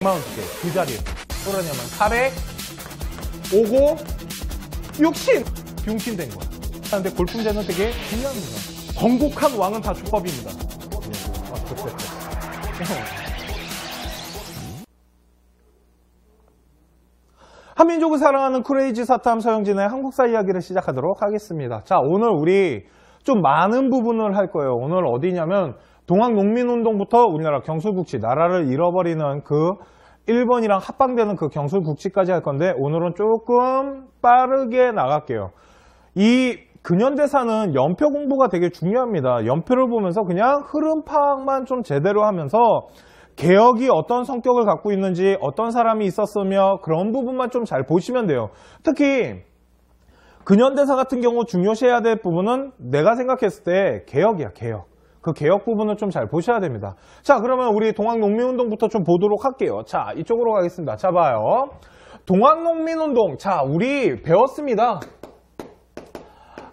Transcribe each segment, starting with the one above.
100개 두 자리 그러냐면 400, 50, 60 병신된 거야. 그런데 골품제는 되게 중요합니다. 건국한 왕은 다 족밥입니다. 한민족을 사랑하는 크레이지 사탐 서영진의 한국사 이야기를 시작하도록 하겠습니다. 자, 오늘 우리 좀 많은 부분을 할 거예요. 오늘 어디냐면 동학농민운동부터 우리나라 경술국지, 나라를 잃어버리는 그 일본이랑 합방되는 그 경술국지까지 할 건데 오늘은 조금 빠르게 나갈게요. 이 근현대사는 연표 공부가 되게 중요합니다. 연표를 보면서 그냥 흐름 파악만 좀 제대로 하면서 개혁이 어떤 성격을 갖고 있는지, 어떤 사람이 있었으며 그런 부분만 좀 잘 보시면 돼요. 특히 근현대사 같은 경우 중요시해야 될 부분은 내가 생각했을 때 개혁이야, 개혁. 그 개혁 부분을 좀 잘 보셔야 됩니다. 자, 그러면 우리 동학농민운동부터 좀 보도록 할게요. 자, 이쪽으로 가겠습니다. 자, 봐요. 동학농민운동. 자, 우리 배웠습니다.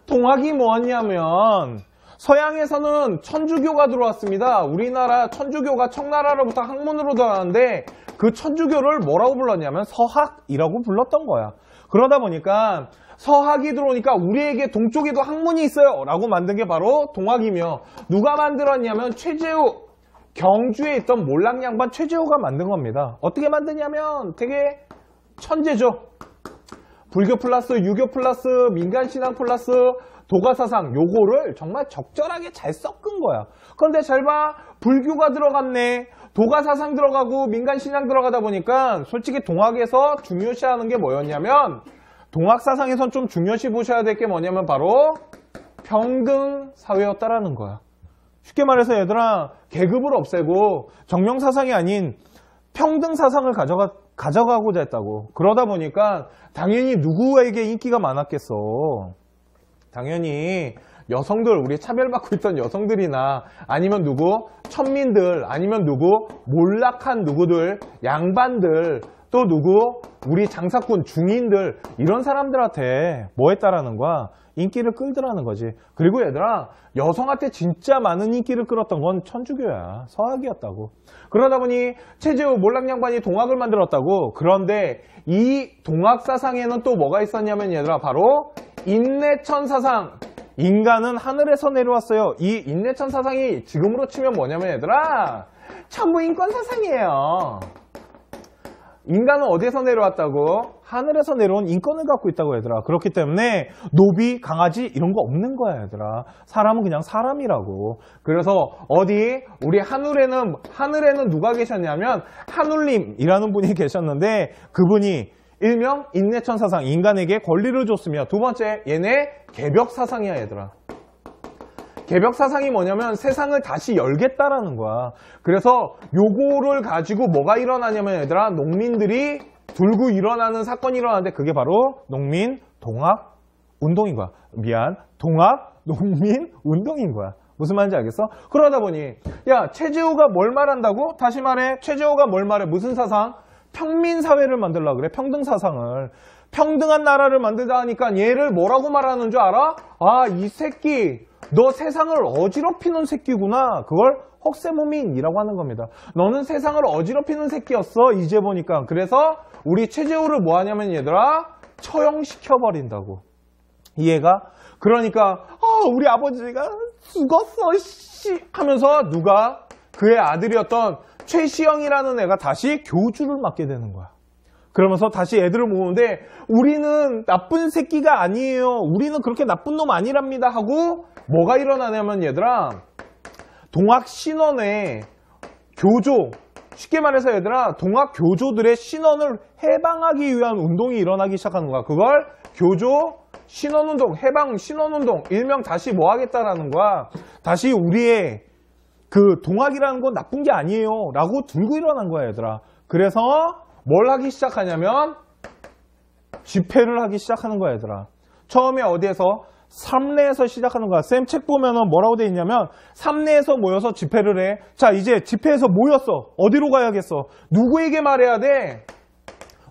동학이 뭐였냐면 서양에서는 천주교가 들어왔습니다. 우리나라 천주교가 청나라로부터 학문으로 들어왔는데 그 천주교를 뭐라고 불렀냐면 서학이라고 불렀던 거야. 그러다 보니까 서학이 들어오니까 우리에게 동쪽에도 학문이 있어요 라고 만든 게 바로 동학이며, 누가 만들었냐면 최재우, 경주에 있던 몰락양반 최재우가 만든 겁니다. 어떻게 만드냐면 되게 천재죠. 불교 플러스 유교 플러스 민간신앙 플러스 도가사상, 요거를 정말 적절하게 잘 섞은 거야. 그런데 잘 봐, 불교가 들어갔네, 도가사상 들어가고 민간신앙 들어가다 보니까 솔직히 동학에서 중요시하는 게 뭐였냐면, 동학사상에선 좀 중요시 보셔야 될 게 뭐냐면 바로 평등사회였다라는 거야. 쉽게 말해서 얘들아, 계급을 없애고 정명사상이 아닌 평등사상을 가져가고자 했다고. 그러다 보니까 당연히 누구에게 인기가 많았겠어. 당연히 여성들, 우리 차별받고 있던 여성들이나 아니면 누구? 천민들, 아니면 누구? 몰락한 누구들, 양반들, 또 누구? 우리 장사꾼, 중인들, 이런 사람들한테 뭐 했다라는 거야? 인기를 끌더라는 거지. 그리고 얘들아, 여성한테 진짜 많은 인기를 끌었던 건 천주교야. 서학이었다고. 그러다 보니 최재우 몰락양반이 동학을 만들었다고. 그런데 이 동학사상에는 또 뭐가 있었냐면 얘들아, 바로 인내천 사상. 인간은 하늘에서 내려왔어요. 이 인내천 사상이 지금으로 치면 뭐냐면 얘들아, 천부인권 사상이에요. 인간은 어디에서 내려왔다고? 하늘에서 내려온 인권을 갖고 있다고 얘들아. 그렇기 때문에 노비, 강아지 이런 거 없는 거야 얘들아. 사람은 그냥 사람이라고. 그래서 어디 우리 하늘에는 누가 계셨냐면 하눌님이라는 분이 계셨는데, 그분이 일명 인내천 사상, 인간에게 권리를 줬으며, 두 번째 얘네 개벽 사상이야 얘들아. 개벽 사상이 뭐냐면 세상을 다시 열겠다라는 거야. 그래서 요거를 가지고 뭐가 일어나냐면 얘들아, 농민들이 들고 일어나는 사건이 일어나는데 그게 바로 농민 동학 운동인 거야. 동학 농민 운동인 거야. 무슨 말인지 알겠어? 그러다 보니 야, 최재우가 뭘 말한다고? 다시 말해, 최재우가 뭘 말해? 무슨 사상? 평민사회를 만들려고 그래. 평등사상을. 평등한 나라를 만들다 하니까 얘를 뭐라고 말하는 줄 알아? 아, 이 새끼, 너 세상을 어지럽히는 새끼구나. 그걸 헉세무민이라고 하는 겁니다. 너는 세상을 어지럽히는 새끼였어, 이제 보니까. 그래서 우리 최재우를 뭐 하냐면 얘들아, 처형시켜버린다고. 이해가? 그러니까 우리 아버지가 죽었어 씨 하면서 누가? 그의 아들이었던 최시영이라는 애가 다시 교주를 맡게 되는 거야. 그러면서 다시 애들을 모으는데, 우리는 나쁜 새끼가 아니에요, 우리는 그렇게 나쁜 놈 아니랍니다 하고 뭐가 일어나냐면 얘들아, 동학 신원의 교조, 쉽게 말해서 얘들아, 동학 교조들의 신원을 해방하기 위한 운동이 일어나기 시작하는 거야. 그걸 교조 신원운동, 해방 신원운동, 일명 다시 뭐 하겠다라는 거야. 다시 우리의 그 동학이라는 건 나쁜 게 아니에요 라고 들고 일어난 거야 얘들아. 그래서 뭘 하기 시작하냐면 집회를 하기 시작하는 거야 얘들아. 처음에 어디에서? 삼례에서 시작하는 거야. 쌤 책 보면은 뭐라고 돼 있냐면 삼례에서 모여서 집회를 해. 자, 이제 집회에서 모였어. 어디로 가야겠어? 누구에게 말해야 돼?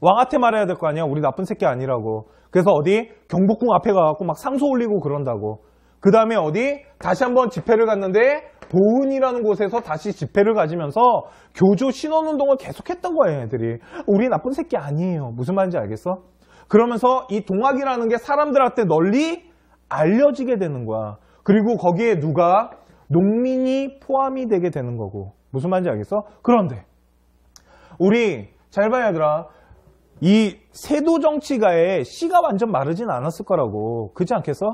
왕한테 말해야 될 거 아니야. 우리 나쁜 새끼 아니라고. 그래서 어디? 경복궁 앞에 가갖고 막 상소 올리고 그런다고. 그 다음에 어디? 다시 한번 집회를 갔는데 보은이라는 곳에서 다시 집회를 가지면서 교조 신원운동을 계속했던 거예요, 애들이. 우리 나쁜 새끼 아니에요. 무슨 말인지 알겠어? 그러면서 이 동학이라는 게 사람들한테 널리 알려지게 되는 거야. 그리고 거기에 누가? 농민이 포함이 되게 되는 거고. 무슨 말인지 알겠어? 그런데 우리 잘 봐야 얘들아. 이 세도 정치가의 씨가 완전 마르진 않았을 거라고. 그렇지 않겠어?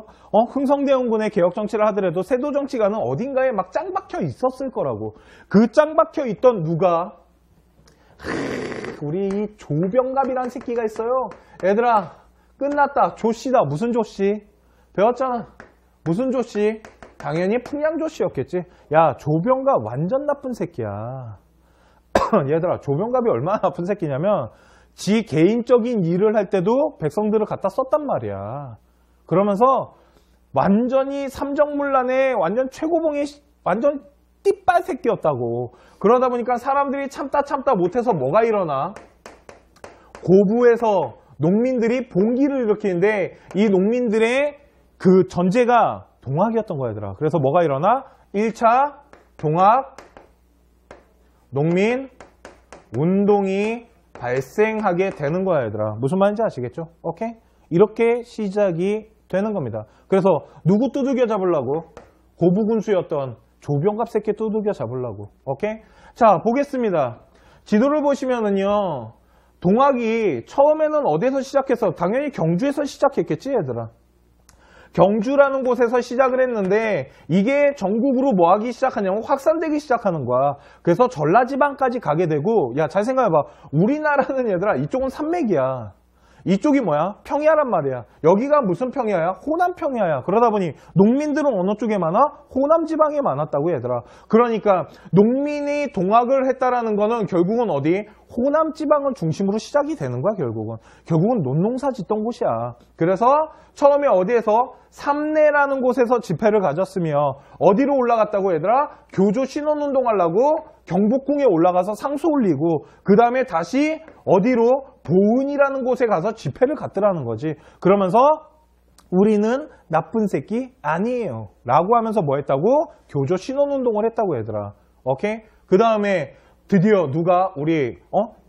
흥성대원군의 개혁 정치를 하더라도 세도 정치가는 어딘가에 막 짱 박혀 있었을 거라고. 그 짱 박혀 있던 누가? 우리 이 조병갑이란 새끼가 있어요. 얘들아, 끝났다. 조씨다. 무슨 조씨? 배웠잖아. 무슨 조씨? 당연히 풍양조씨였겠지. 야, 조병갑 완전 나쁜 새끼야. 얘들아, 조병갑이 얼마나 나쁜 새끼냐면 지 개인적인 일을 할 때도 백성들을 갖다 썼단 말이야. 그러면서 완전히 삼정문란의 완전 최고봉의 완전 띠빨 새끼였다고. 그러다 보니까 사람들이 참다 못해서 뭐가 일어나? 고부에서 농민들이 봉기를 일으키는데 이 농민들의 그 전제가 동학이었던 거야, 얘들아. 그래서 뭐가 일어나? 1차 동학 농민 운동이 발생하게 되는 거야, 얘들아. 무슨 말인지 아시겠죠? 오케이? 이렇게 시작이 되는 겁니다. 그래서 누구 두들겨 잡으려고? 고부군수였던 조병갑 새끼 두들겨 잡으려고. 오케이? 자, 보겠습니다. 지도를 보시면은요, 동학이 처음에는 어디서 시작해서? 당연히 경주에서 시작했겠지, 얘들아. 경주라는 곳에서 시작을 했는데 이게 전국으로 뭐 하기 시작하냐면 확산되기 시작하는 거야. 그래서 전라지방까지 가게 되고, 야, 잘 생각해봐. 우리나라는 얘들아, 이쪽은 산맥이야. 이쪽이 뭐야? 평야란 말이야. 여기가 무슨 평야야? 호남 평야야. 그러다 보니 농민들은 어느 쪽에 많아? 호남 지방에 많았다고, 얘들아. 그러니까 농민이 동학을 했다라는 거는 결국은 어디? 호남 지방을 중심으로 시작이 되는 거야, 결국은. 결국은 논농사 짓던 곳이야. 그래서 처음에 어디에서? 삼내라는 곳에서 집회를 가졌으며 어디로 올라갔다고, 얘들아? 교조 신원운동 하려고 경복궁에 올라가서 상소 올리고 그 다음에 다시 어디로? 보은이라는 곳에 가서 집회를 갔더라는 거지. 그러면서 우리는 나쁜 새끼 아니에요 라고 하면서 뭐 했다고? 교조 신원운동을 했다고, 얘들아. 오케이? 그 다음에 드디어 누가? 우리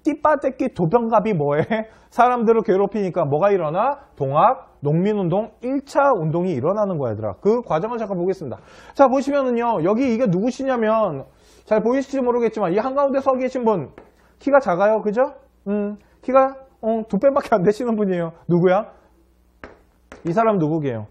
띠빠떼끼 도병갑이 뭐해? 사람들을 괴롭히니까 뭐가 일어나? 동학 농민운동 1차 운동이 일어나는 거야, 얘들아. 그 과정을 잠깐 보겠습니다. 자, 보시면은요, 여기 이게 누구시냐면 잘 보이실지 모르겠지만 이 한가운데 서 계신 분 키가 작아요, 그죠? 키가 2배밖에 안 되시는 분이에요. 누구야? 이 사람 누구게요?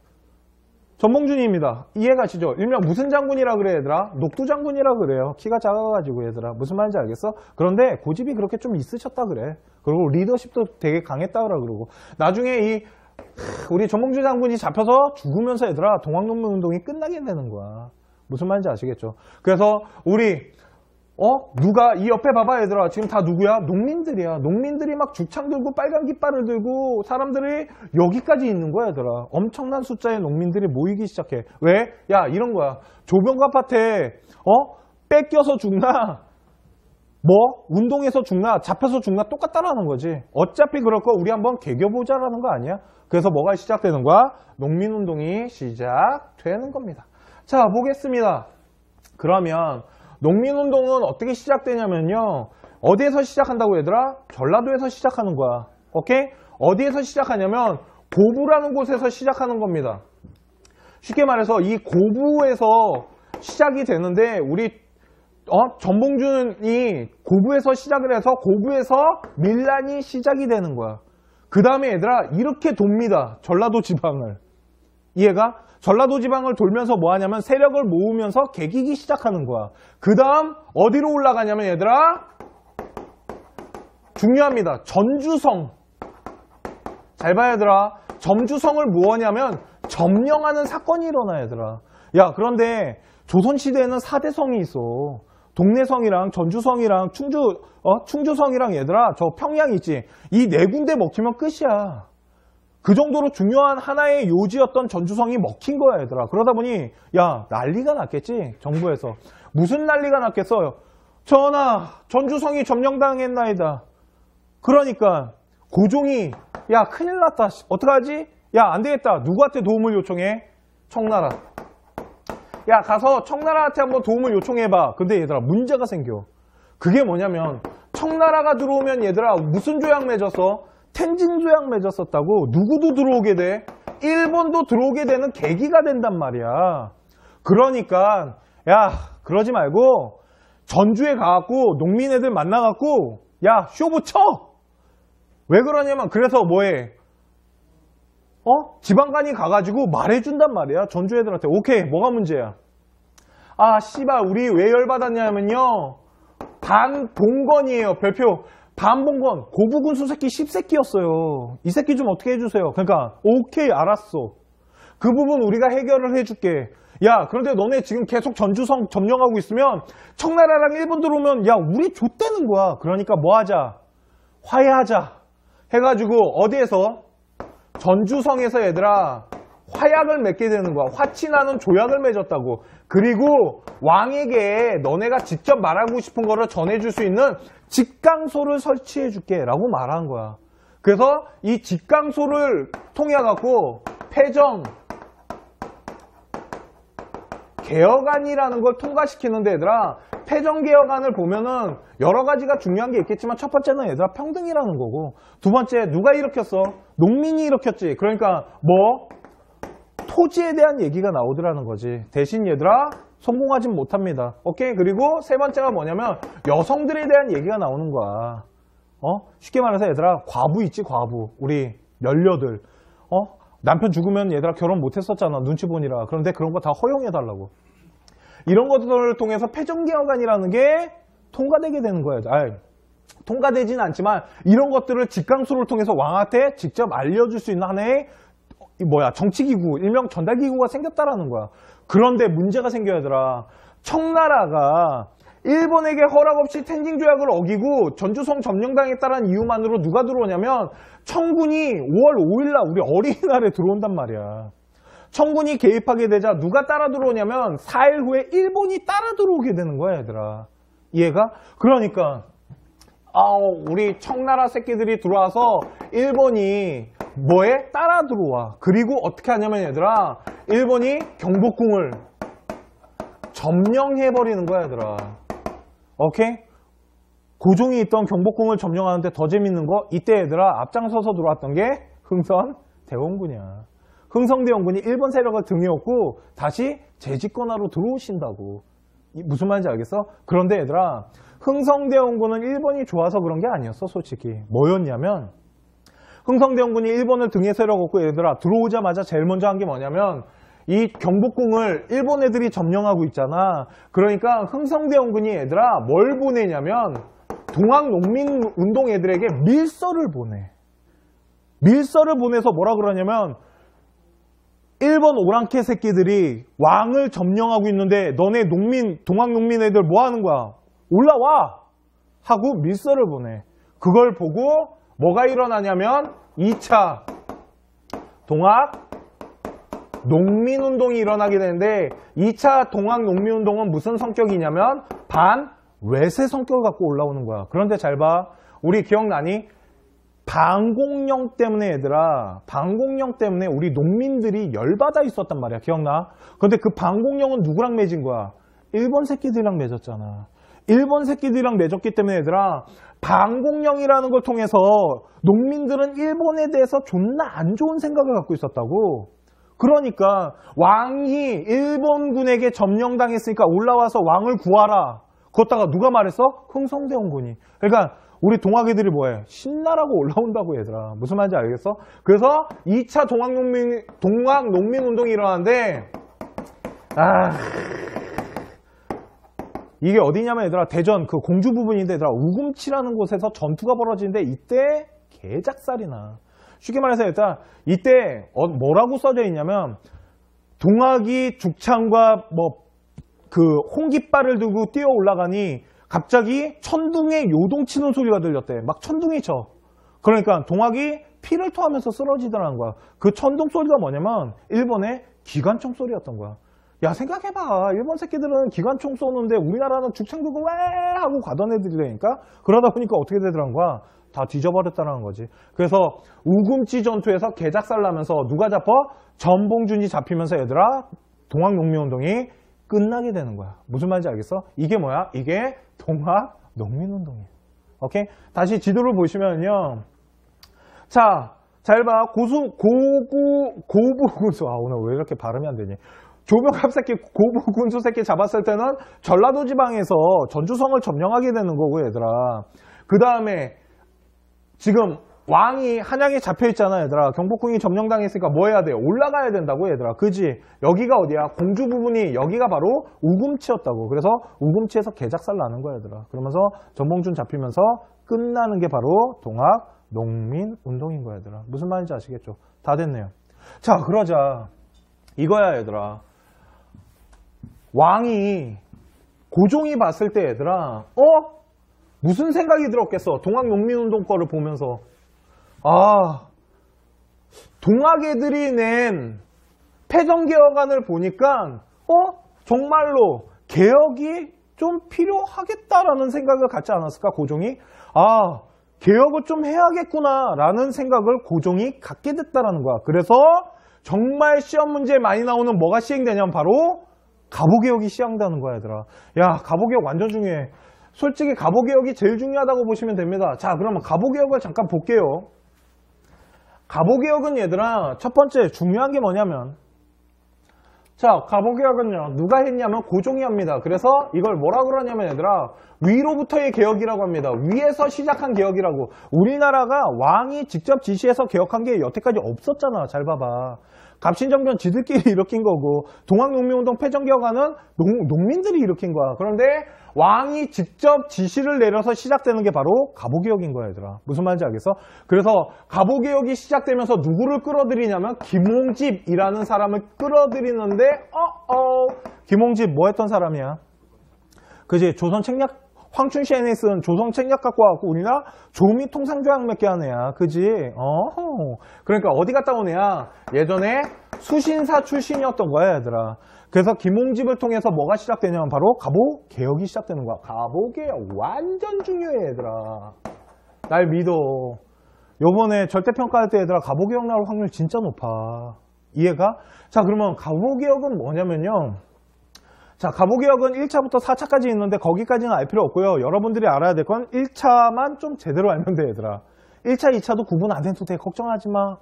전봉준입니다. 이해가시죠? 일명 무슨 장군이라 그래, 얘들아? 녹두 장군이라 그래요. 키가 작아가지고, 얘들아. 무슨 말인지 알겠어? 그런데 고집이 그렇게 좀 있으셨다 그래. 그리고 리더십도 되게 강했다 그러고. 나중에 우리 전봉준 장군이 잡혀서 죽으면서, 얘들아, 동학농민운동이 끝나게 되는 거야. 무슨 말인지 아시겠죠? 그래서 우리 누가 이 옆에 봐봐, 얘들아. 지금 다 누구야? 농민들이야. 농민들이 막 죽창 들고 빨간 깃발을 들고 사람들이 여기까지 있는 거야, 얘들아. 엄청난 숫자의 농민들이 모이기 시작해. 왜? 야, 이런 거야. 조병갑한테 뺏겨서 죽나? 운동해서 죽나? 잡혀서 죽나? 똑같다라는 거지. 어차피 그럴 거 우리 한번 개겨보자라는 거 아니야? 그래서 뭐가 시작되는 거야? 농민운동이 시작되는 겁니다. 자, 보겠습니다. 그러면 농민운동은 어떻게 시작되냐면요, 어디에서 시작한다고, 얘들아? 전라도에서 시작하는 거야. 오케이? 어디에서 시작하냐면 고부라는 곳에서 시작하는 겁니다. 쉽게 말해서 이 고부에서 시작이 되는데 우리 전봉준이 고부에서 시작을 해서 고부에서 밀란이 시작이 되는 거야. 그 다음에 얘들아, 이렇게 돕니다. 전라도 지방을. 이해가? 전라도 지방을 돌면서 뭐 하냐면 세력을 모으면서 개기기 시작하는 거야. 그 다음 어디로 올라가냐면, 얘들아, 중요합니다. 전주성. 잘 봐야, 얘들아. 전주성을 뭐하냐면 점령하는 사건이 일어나, 얘들아. 야, 그런데 조선시대에는 4대 성이 있어. 동래성이랑 전주성이랑 충주성이랑, 얘들아, 저 평양 있지. 이 4군데 먹히면 끝이야. 그 정도로 중요한 하나의 요지였던 전주성이 먹힌 거야, 얘들아. 그러다 보니 야, 난리가 났겠지, 정부에서. 무슨 난리가 났겠어요? 전하, 전주성이 점령당했나이다. 그러니까 고종이 야, 큰일 났다. 어떡하지? 야, 안 되겠다. 누구한테 도움을 요청해? 청나라. 야 가서 청나라한테 한번 도움을 요청해봐. 근데 얘들아 문제가 생겨. 그게 뭐냐면 청나라가 들어오면 얘들아 무슨 조약 맺었어? 텐진 조약 맺었었다고. 누구도 들어오게 돼? 일본도 들어오게 되는 계기가 된단 말이야. 그러니까 야 그러지 말고 전주에 가갖고 농민 애들 만나갖고 야 쇼부 쳐. 왜 그러냐면 그래서 뭐해? 지방간이 가가지고 말해준단 말이야. 전주 애들한테. 오케이 뭐가 문제야? 아 씨발 우리 왜 열받았냐면요. 반봉건이에요. 별표 반봉건. 고부군수 새끼 10새끼였어요. 이 새끼 좀 어떻게 해주세요. 그러니까 오케이 알았어. 그 부분 우리가 해결을 해줄게. 야 그런데 너네 지금 계속 전주성 점령하고 있으면 청나라랑 일본 들어오면 야 우리 좆되는 거야. 그러니까 뭐 하자? 화해하자 해가지고 어디에서? 전주성에서 얘들아 화약을 맺게 되는 거야. 화친하는 조약을 맺었다고. 그리고 왕에게 너네가 직접 말하고 싶은 거를 전해줄 수 있는 직강소를 설치해 줄게 라고 말한 거야. 그래서 이 직강소를 통해 갖고 패정 개혁안이라는 걸 통과시키는데 얘들아 패정개혁안을 보면은 여러 가지가 중요한 게 있겠지만 첫 번째는 얘들아 평등이라는 거고, 두 번째 누가 일으켰어? 농민이 일으켰지. 그러니까 뭐 토지에 대한 얘기가 나오더라는 거지. 대신 얘들아 성공하진 못합니다. 오케이. 그리고 세 번째가 뭐냐면 여성들에 대한 얘기가 나오는 거야. 쉽게 말해서 얘들아 과부 있지. 과부. 우리 연료들. 남편 죽으면 얘들아 결혼 못했었잖아. 눈치 보니라. 그런데 그런 거 다 허용해달라고. 이런 것들을 통해서 패정개혁안이라는 게 통과되게 되는 거야. 통과되지는 않지만 이런 것들을 직강소를 통해서 왕한테 직접 알려줄 수 있는 하나의 정치기구, 일명 전달기구가 생겼다라는 거야. 그런데 문제가 생겨야 되더라. 청나라가 일본에게 허락 없이 텐징 조약을 어기고 전주성 점령당했다는 이유만으로 누가 들어오냐면 청군이 5월 5일날 우리 어린이날에 들어온단 말이야. 청군이 개입하게 되자 누가 따라 들어오냐면 4일 후에 일본이 따라 들어오게 되는 거야, 얘들아. 이해가? 그러니까 우리 청나라 새끼들이 들어와서 일본이 뭐에? 따라 들어와. 그리고 어떻게 하냐면 얘들아 일본이 경복궁을 점령해버리는 거야, 얘들아. 오케이? 고종이 있던 경복궁을 점령하는데 더 재밌는 거 이때 얘들아 앞장서서 들어왔던 게 흥선대원군이야. 흥선대원군이 일본 세력을 등에 업고 다시 재집권하러 들어오신다고. 무슨 말인지 알겠어? 그런데 얘들아 흥선대원군은 일본이 좋아서 그런 게 아니었어. 솔직히 뭐였냐면 흥선대원군이 일본을 등에 세력업고 얘들아 들어오자마자 제일 먼저 한 게 뭐냐면 이 경복궁을 일본 애들이 점령하고 있잖아. 그러니까 흥선대원군이 얘들아 뭘 보내냐면 동학농민운동 애들에게 밀서를 보내. 밀서를 보내서 뭐라 그러냐면 일본 오랑캐 새끼들이 왕을 점령하고 있는데 너네 동학농민 애들 뭐 하는 거야? 올라와! 하고 밀서를 보내. 그걸 보고 뭐가 일어나냐면 2차 동학농민운동이 일어나게 되는데 2차 동학농민운동은 무슨 성격이냐면 반외세 성격을 갖고 올라오는 거야. 그런데 잘 봐. 우리 기억나니? 방공령 때문에 얘들아 방공령 때문에 우리 농민들이 열받아 있었단 말이야. 기억나? 근데 그 방공령은 누구랑 맺은 거야? 일본 새끼들이랑 맺었잖아. 일본 새끼들이랑 맺었기 때문에 얘들아 방공령이라는 걸 통해서 농민들은 일본에 대해서 존나 안 좋은 생각을 갖고 있었다고. 그러니까 왕이 일본군에게 점령당했으니까 올라와서 왕을 구하라. 그것다가 누가 말했어? 흥선대원군이. 그러니까 우리 동학애들이 뭐해? 신나라고 올라온다고 얘들아. 무슨 말인지 알겠어? 그래서 2차 동학농민운동이 일어나는데 이게 어디냐면 얘들아 대전 그 공주 부분인데 얘들아 우금치라는 곳에서 전투가 벌어지는데 이때 개작살이 나. 쉽게 말해서 얘들아 이때 뭐라고 써져 있냐면 동학이 죽창과 그 홍깃발을 들고 뛰어 올라가니 갑자기 천둥에 요동치는 소리가 들렸대. 막 천둥이 쳐. 그러니까 동학이 피를 토하면서 쓰러지더라는 거야. 그 천둥 소리가 뭐냐면 일본의 기관총 소리였던 거야. 야 생각해봐. 일본 새끼들은 기관총 쏘는데 우리나라는 죽창 들고 왜 하고 가던 애들이라니까. 그러다 보니까 어떻게 되더란 거야. 다 뒤져버렸다는 거지. 그래서 우금치 전투에서 개작살 나면서 누가 잡혀? 전봉준이 잡히면서 얘들아 동학농민운동이 끝나게 되는 거야. 무슨 말인지 알겠어? 이게 뭐야? 이게 동학농민운동이에요. 오케이? 다시 지도를 보시면요. 자, 잘 봐. 고부군수. 아, 오늘 왜 이렇게 발음이 안 되니? 조병갑 새끼, 고부군수 새끼 잡았을 때는 전라도 지방에서 전주성을 점령하게 되는 거고, 얘들아. 그 다음에 지금 왕이 한양에 잡혀 있잖아, 얘들아. 경복궁이 점령당했으니까 뭐 해야 돼? 올라가야 된다고, 얘들아. 그지? 여기가 어디야? 공주 부분이 여기가 바로 우금치였다고. 그래서 우금치에서 개작살 나는 거야, 얘들아. 그러면서 전봉준 잡히면서 끝나는 게 바로 동학농민운동인 거야, 얘들아. 무슨 말인지 아시겠죠? 다 됐네요. 자, 그러자. 이거야, 얘들아. 왕이 고종이 봤을 때, 얘들아, 무슨 생각이 들었겠어? 동학농민운동 거를 보면서. 아, 동학 애들이 낸 패전개혁안을 보니까 정말로 개혁이 좀 필요하겠다라는 생각을 갖지 않았을까, 고종이? 아, 개혁을 좀 해야겠구나라는 생각을 고종이 갖게 됐다라는 거야. 그래서 정말 시험 문제에 많이 나오는 뭐가 시행되냐면 바로 갑오개혁이 시행되는 거야, 얘들아. 야, 갑오개혁 완전 중요해. 솔직히 갑오개혁이 제일 중요하다고 보시면 됩니다. 자, 그러면 갑오개혁을 잠깐 볼게요. 갑오개혁은 얘들아, 첫 번째 중요한 게 뭐냐면, 자, 갑오개혁은요, 누가 했냐면 고종이 합니다. 그래서 이걸 뭐라 그러냐면 얘들아, 위로부터의 개혁이라고 합니다. 위에서 시작한 개혁이라고. 우리나라가 왕이 직접 지시해서 개혁한 게 여태까지 없었잖아. 잘 봐봐. 갑신정변 지들끼리 일으킨 거고, 동학농민운동 패전개혁안은 농민들이 일으킨 거야. 그런데 왕이 직접 지시를 내려서 시작되는 게 바로 갑오개혁인 거야, 얘들아. 무슨 말인지 알겠어? 그래서 갑오개혁이 시작되면서 누구를 끌어들이냐면 김홍집이라는 사람을 끌어들이는데 김홍집 뭐 했던 사람이야? 그지? 조선 책략, 황춘시엔에 쓴 조선 책략 갖고 와갖고 우리나라 조미 통상조약 몇 개 한 애야. 그지? 그러니까 어디 갔다 온 애야? 예전에 수신사 출신이었던 거야, 얘들아. 그래서 김홍집을 통해서 뭐가 시작되냐면 바로 갑오개혁이 시작되는 거야. 갑오개혁 완전 중요해, 얘들아. 날 믿어. 요번에 절대평가할 때 얘들아 갑오개혁 나올 확률 진짜 높아. 이해가? 자, 그러면 갑오개혁은 뭐냐면요. 자, 갑오개혁은 1차부터 4차까지 있는데 거기까지는 알 필요 없고요. 여러분들이 알아야 될 건 1차만 좀 제대로 알면 돼, 얘들아. 1차, 2차도 구분 안 해도 돼. 걱정하지 마.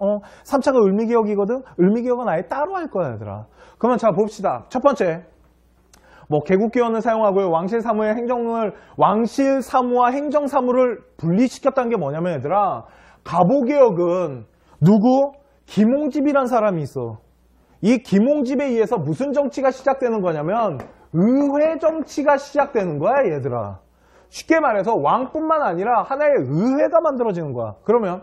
3차가 을미개혁이거든. 을미개혁은 아예 따로 할 거야, 얘들아. 그러면 자, 봅시다. 첫 번째, 뭐 개국기원을 사용하고요. 왕실사무와 행정사무를 분리시켰다는 게 뭐냐면, 얘들아, 갑오개혁은 누구? 김홍집이란 사람이 있어. 이 김홍집에 의해서 무슨 정치가 시작되는 거냐면 의회 정치가 시작되는 거야, 얘들아. 쉽게 말해서 왕뿐만 아니라 하나의 의회가 만들어지는 거야. 그러면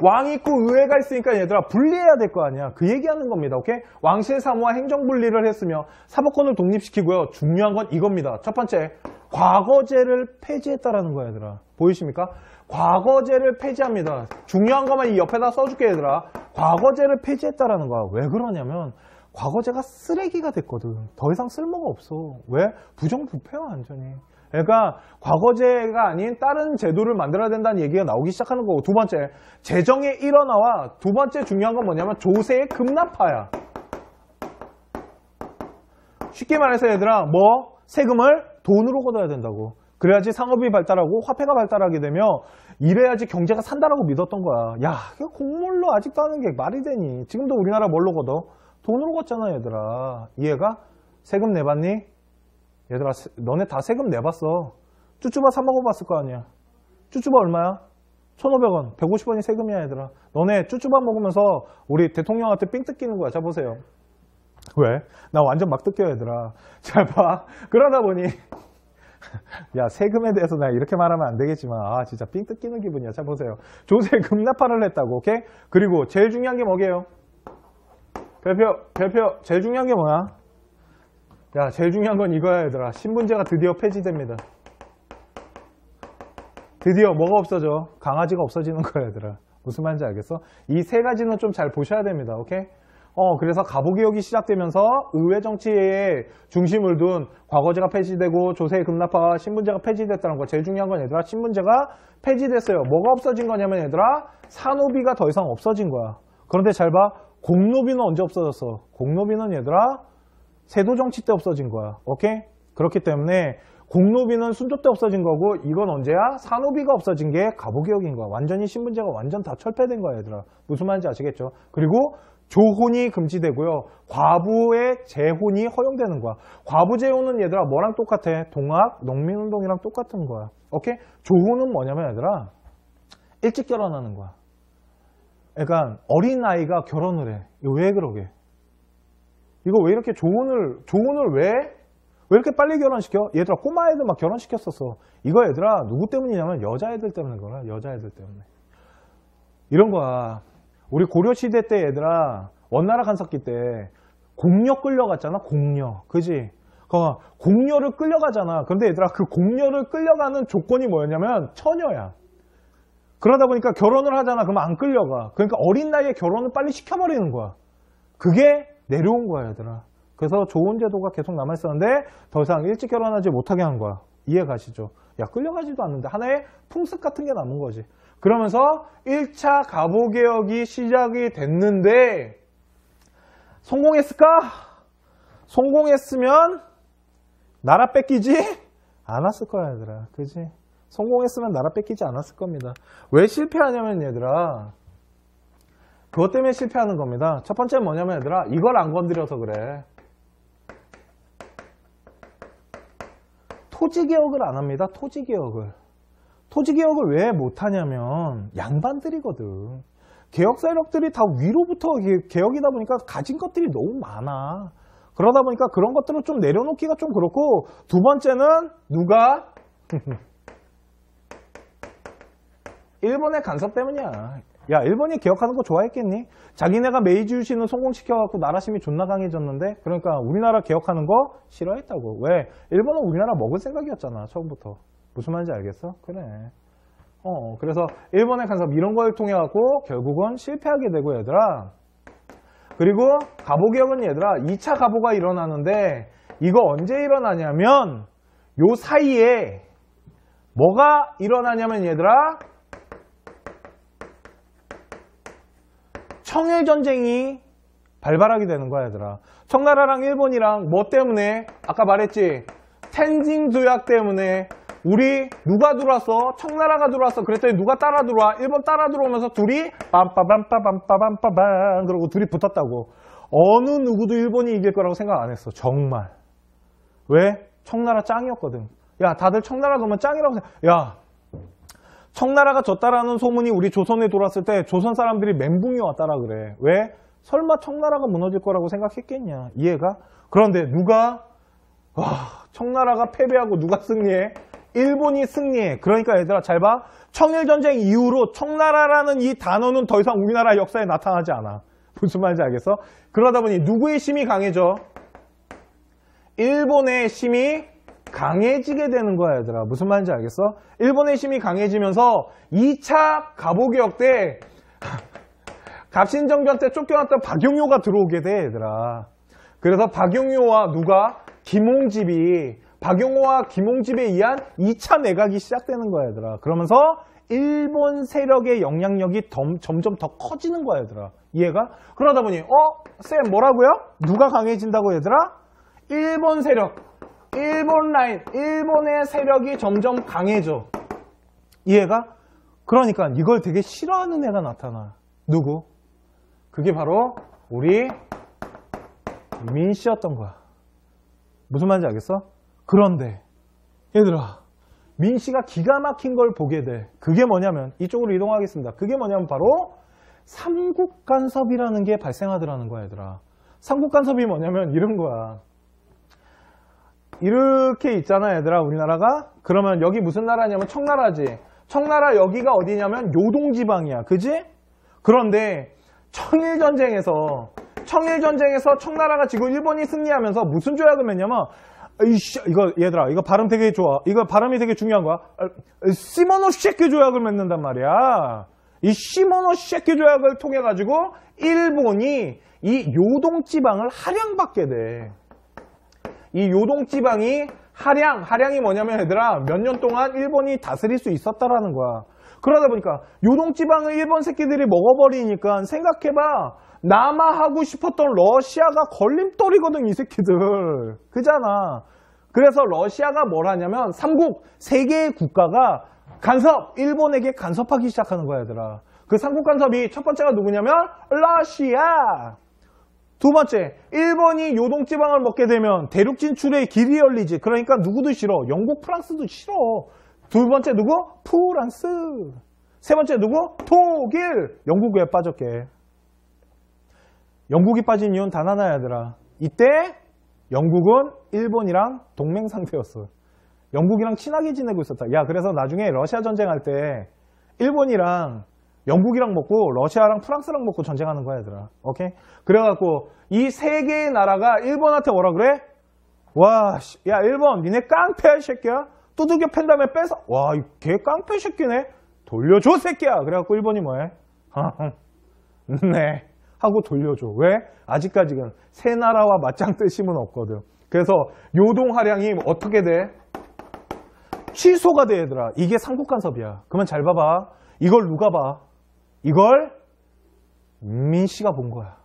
왕이 있고 의회가 있으니까 얘들아 분리해야 될 거 아니야. 그 얘기하는 겁니다. 오케이? 왕실 사무와 행정 분리를 했으며 사법권을 독립시키고요. 중요한 건 이겁니다. 첫 번째, 과거제를 폐지했다라는 거야, 얘들아. 보이십니까? 과거제를 폐지합니다. 중요한 것만 이 옆에다 써줄게, 얘들아. 과거제를 폐지했다라는 거야. 왜 그러냐면 과거제가 쓰레기가 됐거든. 더 이상 쓸모가 없어. 왜? 부정부패야, 완전히. 그러니까 과거제가 아닌 다른 제도를 만들어야 된다는 얘기가 나오기 시작하는 거고, 두 번째, 재정의 일원화와 두 번째 중요한 건 뭐냐면 조세의 급납화야. 쉽게 말해서 얘들아, 뭐 세금을 돈으로 걷어야 된다고. 그래야지 상업이 발달하고 화폐가 발달하게 되며 이래야지 경제가 산다라고 믿었던 거야. 야, 이거 곡물로 아직도 하는 게 말이 되니? 지금도 우리나라 뭘로 걷어? 돈으로 걷잖아, 얘들아. 이해가? 세금 내봤니? 얘들아, 너네 다 세금 내봤어. 쭈쭈바 사 먹어봤을 거 아니야. 쭈쭈바 얼마야? 1,500원, 150원이 세금이야, 얘들아. 너네 쭈쭈바 먹으면서 우리 대통령한테 삥 뜯기는 거야. 자, 보세요. 왜? 나 완전 막 뜯겨, 얘들아. 잘 봐. 그러다 보니 야, 세금에 대해서 내가 이렇게 말하면 안 되겠지만 진짜 삥 뜯기는 기분이야. 자, 보세요. 조세 급납화를 했다고. 오케이? 그리고 제일 중요한 게 뭐게요? 별표 제일 중요한 게 뭐야? 야, 제일 중요한 건 이거야, 얘들아. 신분제가 드디어 폐지됩니다. 드디어 뭐가 없어져? 강아지가 없어지는 거야, 얘들아. 무슨 말인지 알겠어? 이 세 가지는 좀 잘 보셔야 됩니다. 오케이? 그래서 갑오개혁이 시작되면서 의회 정치의 중심을 둔 과거제가 폐지되고 조세의 급납화와 신분제가 폐지됐다는 거. 제일 중요한 건 얘들아, 신분제가 폐지됐어요. 뭐가 없어진 거냐면 얘들아, 산후비가 더 이상 없어진 거야. 그런데 잘 봐, 공로비는 언제 없어졌어? 공로비는 얘들아 세도 정치 때 없어진 거야. 오케이? 그렇기 때문에 공노비는 순조 때 없어진 거고 이건 언제야? 산호비가 없어진 게 갑오개혁인 거야. 완전히 신분제가 완전 다 철폐된 거야, 얘들아. 무슨 말인지 아시겠죠? 그리고 조혼이 금지되고요. 과부의 재혼이 허용되는 거야. 과부 재혼은 얘들아 뭐랑 똑같아? 동학 농민운동이랑 똑같은 거야. 오케이? 조혼은 뭐냐면 얘들아 일찍 결혼하는 거야. 그러니까 어린 아이가 결혼을 해. 이거 왜 그러게? 이거 왜 이렇게 조혼을 왜 이렇게 빨리 결혼시켜? 얘들아 꼬마애들 막 결혼시켰었어. 이거 얘들아 누구 때문이냐면 여자애들 때문에 그래. 여자애들 때문에. 이런 거야. 우리 고려시대 때 얘들아 원나라 간섭기 때 공녀 끌려갔잖아. 공녀. 그지? 공녀를 끌려가잖아. 그런데 얘들아 그 공녀를 끌려가는 조건이 뭐였냐면 처녀야. 그러다 보니까 결혼을 하잖아. 그러면 안 끌려가. 그러니까 어린 나이에 결혼을 빨리 시켜버리는 거야. 그게 내려온 거야, 얘들아. 그래서 조혼 제도가 계속 남아있었는데 더 이상 일찍 결혼하지 못하게 한 거야. 이해 가시죠? 야, 끌려가지도 않는데 하나의 풍습 같은 게 남은 거지. 그러면서 1차 갑오개혁이 시작이 됐는데 성공했을까? 성공했으면 나라 뺏기지 않았을 거야, 얘들아. 그지? 성공했으면 나라 뺏기지 않았을 겁니다. 왜 실패하냐면 얘들아 그것 때문에 실패하는 겁니다. 첫 번째는 뭐냐면 얘들아 이걸 안 건드려서 그래. 토지개혁을 안 합니다. 토지개혁을 왜 못하냐면 양반들이거든. 개혁 세력들이 다 위로부터 개혁이다 보니까 가진 것들이 너무 많아. 그러다 보니까 그런 것들을 좀 내려놓기가 좀 그렇고, 두 번째는 누가? 일본의 간섭 때문이야. 야, 일본이 개혁하는 거 좋아했겠니? 자기네가 메이지 유신을 성공시켜갖고 나라심이 존나 강해졌는데, 그러니까 우리나라 개혁하는 거 싫어했다고. 왜? 일본은 우리나라 먹을 생각이었잖아, 처음부터. 무슨 말인지 알겠어? 그래. 그래서 일본의 간섭 이런 걸 통해 갖고 결국은 실패하게 되고, 얘들아. 그리고 갑오개혁은 얘들아 2차 갑오가 일어나는데, 이거 언제 일어나냐면 요 사이에 뭐가 일어나냐면 얘들아 청일전쟁이 발발하게 되는 거야, 얘들아. 청나라랑 일본이랑 뭐 때문에? 아까 말했지. 텐징 조약 때문에. 우리 누가 들어왔어? 청나라가 들어왔어. 그랬더니 누가 따라 들어와? 일본 따라 들어오면서 둘이 빰빠밤빠밤빠밤빠밤 그러고 둘이 붙었다고. 어느 누구도 일본이 이길 거라고 생각 안 했어. 정말. 왜? 청나라 짱이었거든. 야, 다들 청나라 그러면 짱이라고 생각. 야, 청나라가 졌다라는 소문이 우리 조선에 돌았을 때 조선 사람들이 멘붕이 왔다라 그래. 왜? 설마 청나라가 무너질 거라고 생각했겠냐. 이해가? 그런데 누가? 와, 청나라가 패배하고 누가 승리해? 일본이 승리해. 그러니까 얘들아 잘 봐. 청일전쟁 이후로 청나라라는 이 단어는 더 이상 우리나라 역사에 나타나지 않아. 무슨 말인지 알겠어? 그러다 보니 누구의 힘이 강해져? 일본의 힘이 강해지게 되는 거야, 얘들아. 무슨 말인지 알겠어? 일본의 힘이 강해지면서 2차 갑오개혁 때 갑신정변 때 쫓겨났던 박용효가 들어오게 돼, 얘들아. 그래서 박용효와 누가? 김홍집이, 박용호와 김홍집에 의한 2차 내각이 시작되는 거야, 얘들아. 그러면서 일본 세력의 영향력이 점점 더 커지는 거야, 얘들아. 이해가? 그러다 보니 쌤 뭐라고요? 누가 강해진다고, 얘들아? 일본 세력, 일본 라인, 일본의 세력이 점점 강해져. 이해가? 그러니까 이걸 되게 싫어하는 애가 나타나. 누구? 그게 바로 우리 민씨였던 거야. 무슨 말인지 알겠어? 그런데 얘들아, 민씨가 기가 막힌 걸 보게 돼. 그게 뭐냐면, 이쪽으로 이동하겠습니다. 그게 뭐냐면 바로 삼국간섭이라는 게 발생하더라는 거야, 얘들아. 삼국간섭이 뭐냐면 이런 거야. 이렇게 있잖아, 얘들아, 우리나라가. 그러면 여기 무슨 나라냐면 청나라지. 청나라 여기가 어디냐면 요동지방이야. 그지? 그런데 청일전쟁에서 청나라가 지고 일본이 승리하면서 무슨 조약을 맺냐면, 이거 얘들아, 이거 발음 되게 좋아. 이거 발음이 되게 중요한 거야. 시모노세키 조약을 맺는단 말이야. 이 시모노세키 조약을 통해 가지고 일본이 이 요동지방을 할양받게 돼. 이 요동지방이 할양이 뭐냐면 얘들아 몇 년 동안 일본이 다스릴 수 있었다라는 거야. 그러다 보니까 요동지방을 일본 새끼들이 먹어버리니까 생각해봐. 남하하고 싶었던 러시아가 걸림돌이거든, 이 새끼들. 그잖아. 그래서 러시아가 뭘 하냐면 삼국 세 개의 국가가 일본에게 간섭하기 시작하는 거야, 얘들아. 그 삼국 간섭이 첫 번째가 누구냐면 러시아. 두 번째, 일본이 요동지방을 먹게 되면 대륙 진출의 길이 열리지. 그러니까 누구도 싫어. 영국, 프랑스도 싫어. 두 번째 누구? 프랑스. 세 번째 누구? 독일. 영국 왜 빠졌게? 영국이 빠진 이유는 단 하나야, 얘들아. 이때 영국은 일본이랑 동맹 상태였어. 영국이랑 친하게 지내고 있었다. 야, 그래서 나중에 러시아 전쟁할 때 일본이랑 영국이랑 먹고 러시아랑 프랑스랑 먹고 전쟁하는 거야, 얘들아. 오케이? 그래갖고 이 세 개의 나라가 일본한테 뭐라 그래? 와, 야, 일본 니네 깡패야, 이 새끼야. 두들겨 팬 다음에 뺏어. 와, 걔 깡패 새끼네. 돌려줘, 새끼야. 그래갖고 일본이 뭐해? 네. 하고 돌려줘. 왜? 아직까지는 세 나라와 맞짱 뜰 힘은 없거든. 그래서 요동 하량이 어떻게 돼? 취소가 돼, 얘들아. 이게 삼국 간섭이야. 그러면 잘 봐봐. 이걸 누가 봐? 이걸 민씨가 본 거야.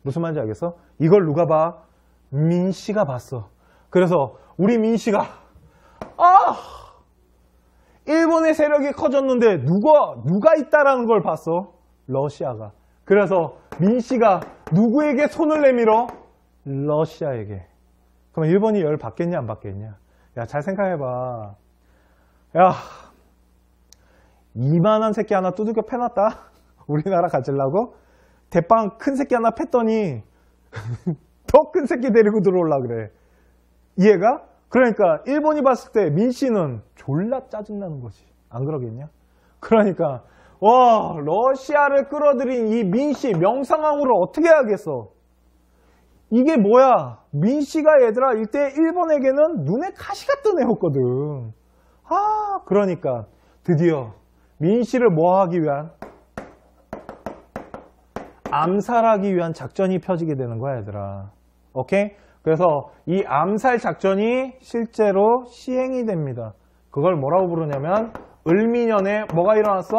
무슨 말인지 알겠어? 이걸 누가 봐? 민씨가 봤어. 그래서 우리 민씨가 일본의 세력이 커졌는데 누가 있다라는 걸 봤어? 러시아가. 그래서 민씨가 누구에게 손을 내밀어? 러시아에게. 그럼 일본이 열 받겠냐 안 받겠냐? 야, 잘 생각해봐. 야, 이만한 새끼 하나 두들겨 패놨다. 우리나라 가지려고? 대빵 큰 새끼 하나 팼더니 더 큰 새끼 데리고 들어올라 그래. 이해가? 그러니까 일본이 봤을 때 민씨는 졸라 짜증나는 거지. 안 그러겠냐? 그러니까 와, 러시아를 끌어들인 이 민씨 명상황후를 어떻게 해야겠어? 이게 뭐야? 민씨가 얘들아 이때 일본에게는 눈에 가시가 뜬 애였거든. 그러니까 드디어 민씨를 뭐 하기 위한? 암살하기 위한 작전이 펴지게 되는 거야, 얘들아. 오케이? 그래서 이 암살 작전이 실제로 시행이 됩니다. 그걸 뭐라고 부르냐면 을미년에 뭐가 일어났어?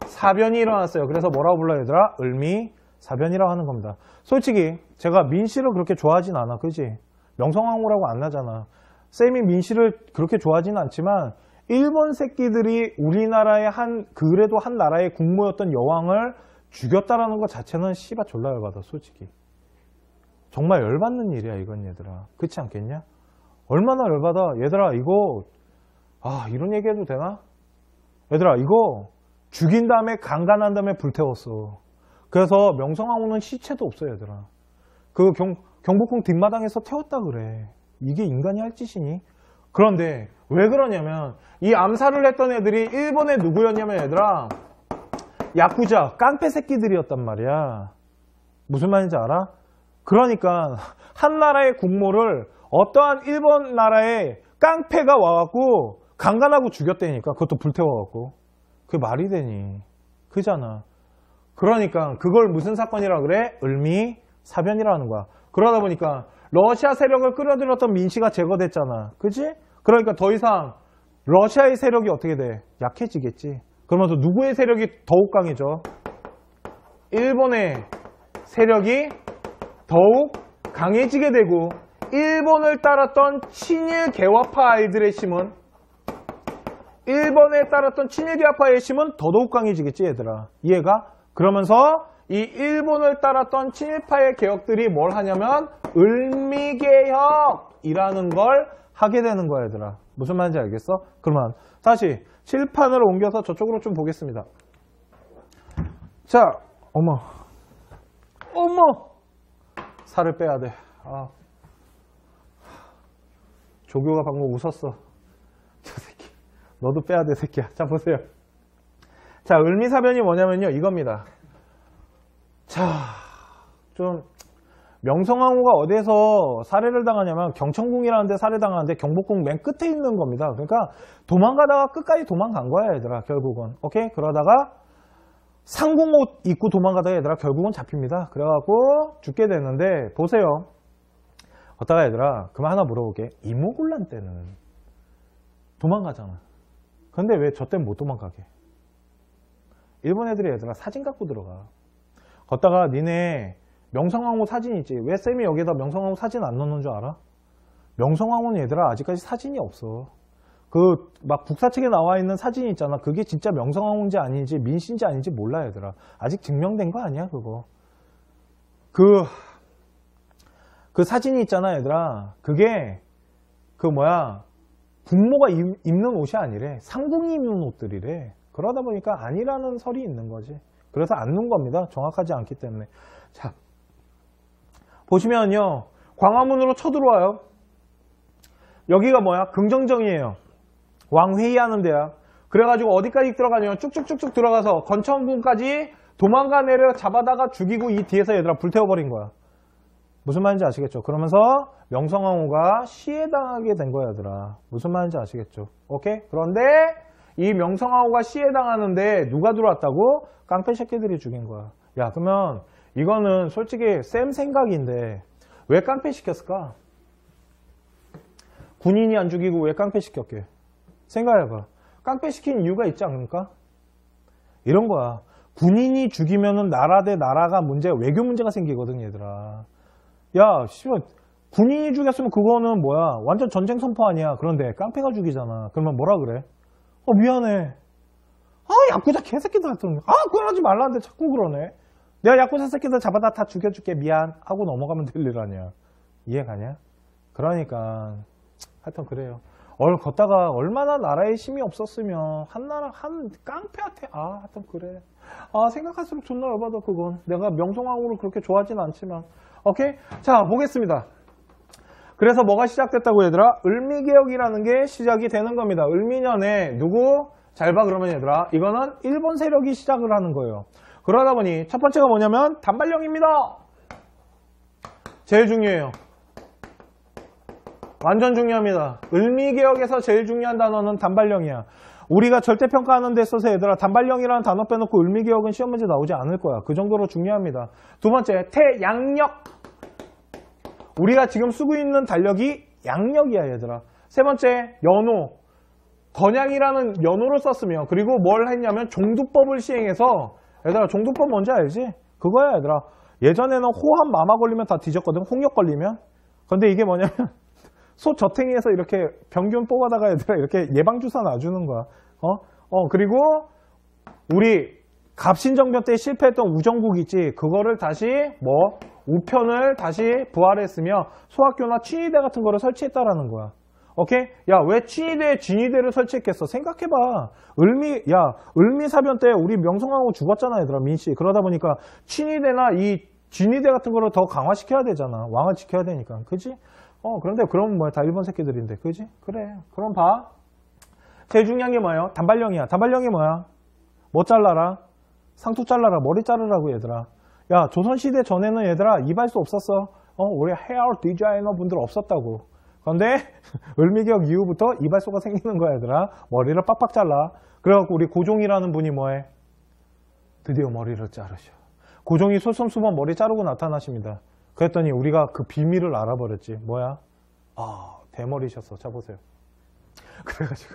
사변이 일어났어요. 그래서 뭐라고 불러요, 얘들아? 을미사변이라고 하는 겁니다. 솔직히 제가 민씨를 그렇게 좋아하진 않아. 그지? 명성황후라고 안 나잖아. 쌤이 민씨를 그렇게 좋아하진 않지만 일본 새끼들이 우리나라의 그래도 한 나라의 국모였던 여왕을 죽였다라는 것 자체는 씨바 졸라 열받아, 솔직히. 정말 열받는 일이야, 이건, 얘들아. 그렇지 않겠냐? 얼마나 열받아. 얘들아, 이거 이런 얘기해도 되나? 얘들아, 이거 죽인 다음에 강간한 다음에 불태웠어. 그래서 명성황후는 시체도 없어, 얘들아. 그 경복궁 뒷마당에서 태웠다 그래. 이게 인간이 할 짓이니? 그런데 왜 그러냐면 이 암살을 했던 애들이 일본의 누구였냐면, 얘들아, 야쿠자 깡패 새끼들이었단 말이야. 무슨 말인지 알아? 그러니까 한 나라의 국모를 어떠한 일본 나라의 깡패가 와갖고 강간하고 죽였다니까. 그것도 불태워갖고. 그게 말이 되니? 그잖아. 그러니까 그걸 무슨 사건이라 그래? 을미사변이라는 거야. 그러다 보니까 러시아 세력을 끌어들였던 민씨가 제거됐잖아. 그치? 그러니까 더 이상 러시아의 세력이 어떻게 돼? 약해지겠지. 그러면서 누구의 세력이 더욱 강해져? 일본의 세력이 더욱 강해지게 되고, 일본을 따랐던 친일 개화파 아이들의 힘은, 일본에 따랐던 친일 개화파의 힘은 더더욱 강해지겠지, 얘들아. 이해가? 그러면서 이 일본을 따랐던 친일파의 개혁들이 뭘 하냐면 을미개혁이라는 걸 하게 되는 거야, 얘들아. 무슨 말인지 알겠어? 그러면 다시 칠판을 옮겨서 저쪽으로 좀 보겠습니다. 자, 어머 살을 빼야 돼. 조교가 방금 웃었어. 저 새끼 너도 빼야 돼, 새끼야. 자, 보세요. 자, 을미사변이 뭐냐면요, 이겁니다. 자, 좀 명성황후가 어디에서 살해를 당하냐면 경천궁이라는 데 살해당하는데 경복궁 맨 끝에 있는 겁니다. 그러니까 도망가다가 끝까지 도망간 거야, 얘들아. 결국은. 오케이? 그러다가 상궁옷 입고 도망가다가 얘들아 결국은 잡힙니다. 그래갖고 죽게 되는데, 보세요. 어따가 얘들아, 그만 하나 물어볼게. 이모곤란 때는 도망가잖아. 근데 왜 저 때는 못 도망가게? 일본 애들이 얘들아 사진 갖고 들어가. 걷다가 니네 명성황후 사진 있지. 왜 쌤이 여기다 명성황후 사진 안 넣는 줄 알아? 명성황후는 얘들아 아직까지 사진이 없어. 그 막 국사 책에 나와 있는 사진이 있잖아. 그게 진짜 명성황후인지 아닌지 민씨인지 아닌지 몰라 얘들아. 아직 증명된 거 아니야 그거. 그 사진이 있잖아 얘들아. 그게 국모가 입는 옷이 아니래. 상궁이 입는 옷들이래. 그러다 보니까 아니라는 설이 있는 거지. 그래서 안 넣은 겁니다. 정확하지 않기 때문에. 자, 보시면요. 광화문으로 쳐들어와요. 여기가 긍정정이에요. 왕 회의하는 데야. 그래가지고 어디까지 들어가냐면 쭉쭉쭉쭉 들어가서 건천궁까지 도망간 애를 잡아다가 죽이고 이 뒤에서 얘들아 불태워버린 거야. 무슨 말인지 아시겠죠? 그러면서 명성황후가 시해당하게 된 거야 얘들아. 무슨 말인지 아시겠죠? 오케이? 그런데 이 명성황후가 시해당하는데 누가 들어왔다고? 깡패 새끼들이 죽인 거야. 야 그러면 이거는 솔직히 쌤 생각인데 왜 깡패 시켰을까? 군인이 안 죽이고 왜 깡패 시켰게? 생각해봐. 깡패 시킨 이유가 있지 않습니까? 이런 거야. 군인이 죽이면은 나라 대 나라가 외교 문제가 생기거든 얘들아. 야 씨발 군인이 죽였으면 그거는 완전 전쟁 선포 아니야. 그런데 깡패가 죽이잖아. 그러면 뭐라 그래? 미안해. 야쿠자 개새끼들 같은 그걸 하지 말라는데 자꾸 그러네. 내가 야쿠자 새끼들 잡아다 다 죽여줄게 미안 하고 넘어가면 될 일 아니야. 이해가냐? 그러니까 하여튼 그래요. 걷다가 얼마나 나라에 힘이 없었으면 한 깡패한테 하여튼 그래. 생각할수록 존나 열받아 그건. 내가 명성황후를 그렇게 좋아하진 않지만. 오케이? 자 보겠습니다. 그래서 뭐가 시작됐다고 얘들아? 을미개혁이라는 게 시작이 되는 겁니다. 을미년에 누구? 잘 봐 그러면 얘들아. 이거는 일본 세력이 시작을 하는 거예요. 그러다 보니 첫 번째가 뭐냐면 단발령입니다. 제일 중요해요. 완전 중요합니다. 을미개혁에서 제일 중요한 단어는 단발령이야. 우리가 절대평가하는 데 있어서 얘들아 단발령이라는 단어 빼놓고 을미개혁은 시험 문제 나오지 않을 거야. 그 정도로 중요합니다. 두 번째 태양력. 우리가 지금 쓰고 있는 달력이 양력이야 얘들아. 세 번째 연호. 건양이라는 연호를 썼으며 그리고 뭘 했냐면 종두법을 시행해서 얘들아 종두법 뭔지 알지? 그거야 얘들아. 예전에는 호암 마마 걸리면 다 뒤졌거든. 홍역 걸리면. 근데 이게 뭐냐면 소 저탱이에서 이렇게 병균 뽑아다가 얘들아 이렇게 예방주사 놔주는 거야. 그리고 우리 갑신정변 때 실패했던 우정국 있지. 그거를 다시 우편을 다시 부활했으며 소학교나 친위대 같은 거를 설치했다라는 거야. 오케이? 야, 왜 친위대에 진위대를 설치했겠어? 생각해봐. 을미사변 때 우리 명성황후 죽었잖아, 얘들아, 민씨. 그러다 보니까 친위대나 이 진위대 같은 거를 더 강화시켜야 되잖아. 왕을 지켜야 되니까. 그지? 그런데 그럼 다 일본 새끼들인데. 그지? 그래. 그럼 봐. 제일 중요한 게 뭐예요? 단발령이야. 단발령이 뭐야? 뭐 잘라라? 상투 잘라라. 머리 자르라고, 얘들아. 야, 조선시대 전에는 얘들아, 이발소 없었어. 우리 헤어 디자이너 분들 없었다고. 그런데 을미개혁 이후부터 이발소가 생기는 거야 얘들아. 머리를 빡빡 잘라. 그래갖고 우리 고종이라는 분이 뭐해? 드디어 머리를 자르셔. 고종이 솔선수범 머리 자르고 나타나십니다. 그랬더니 우리가 그 비밀을 알아버렸지. 뭐야? 대머리셨어. 자 보세요. 그래가지고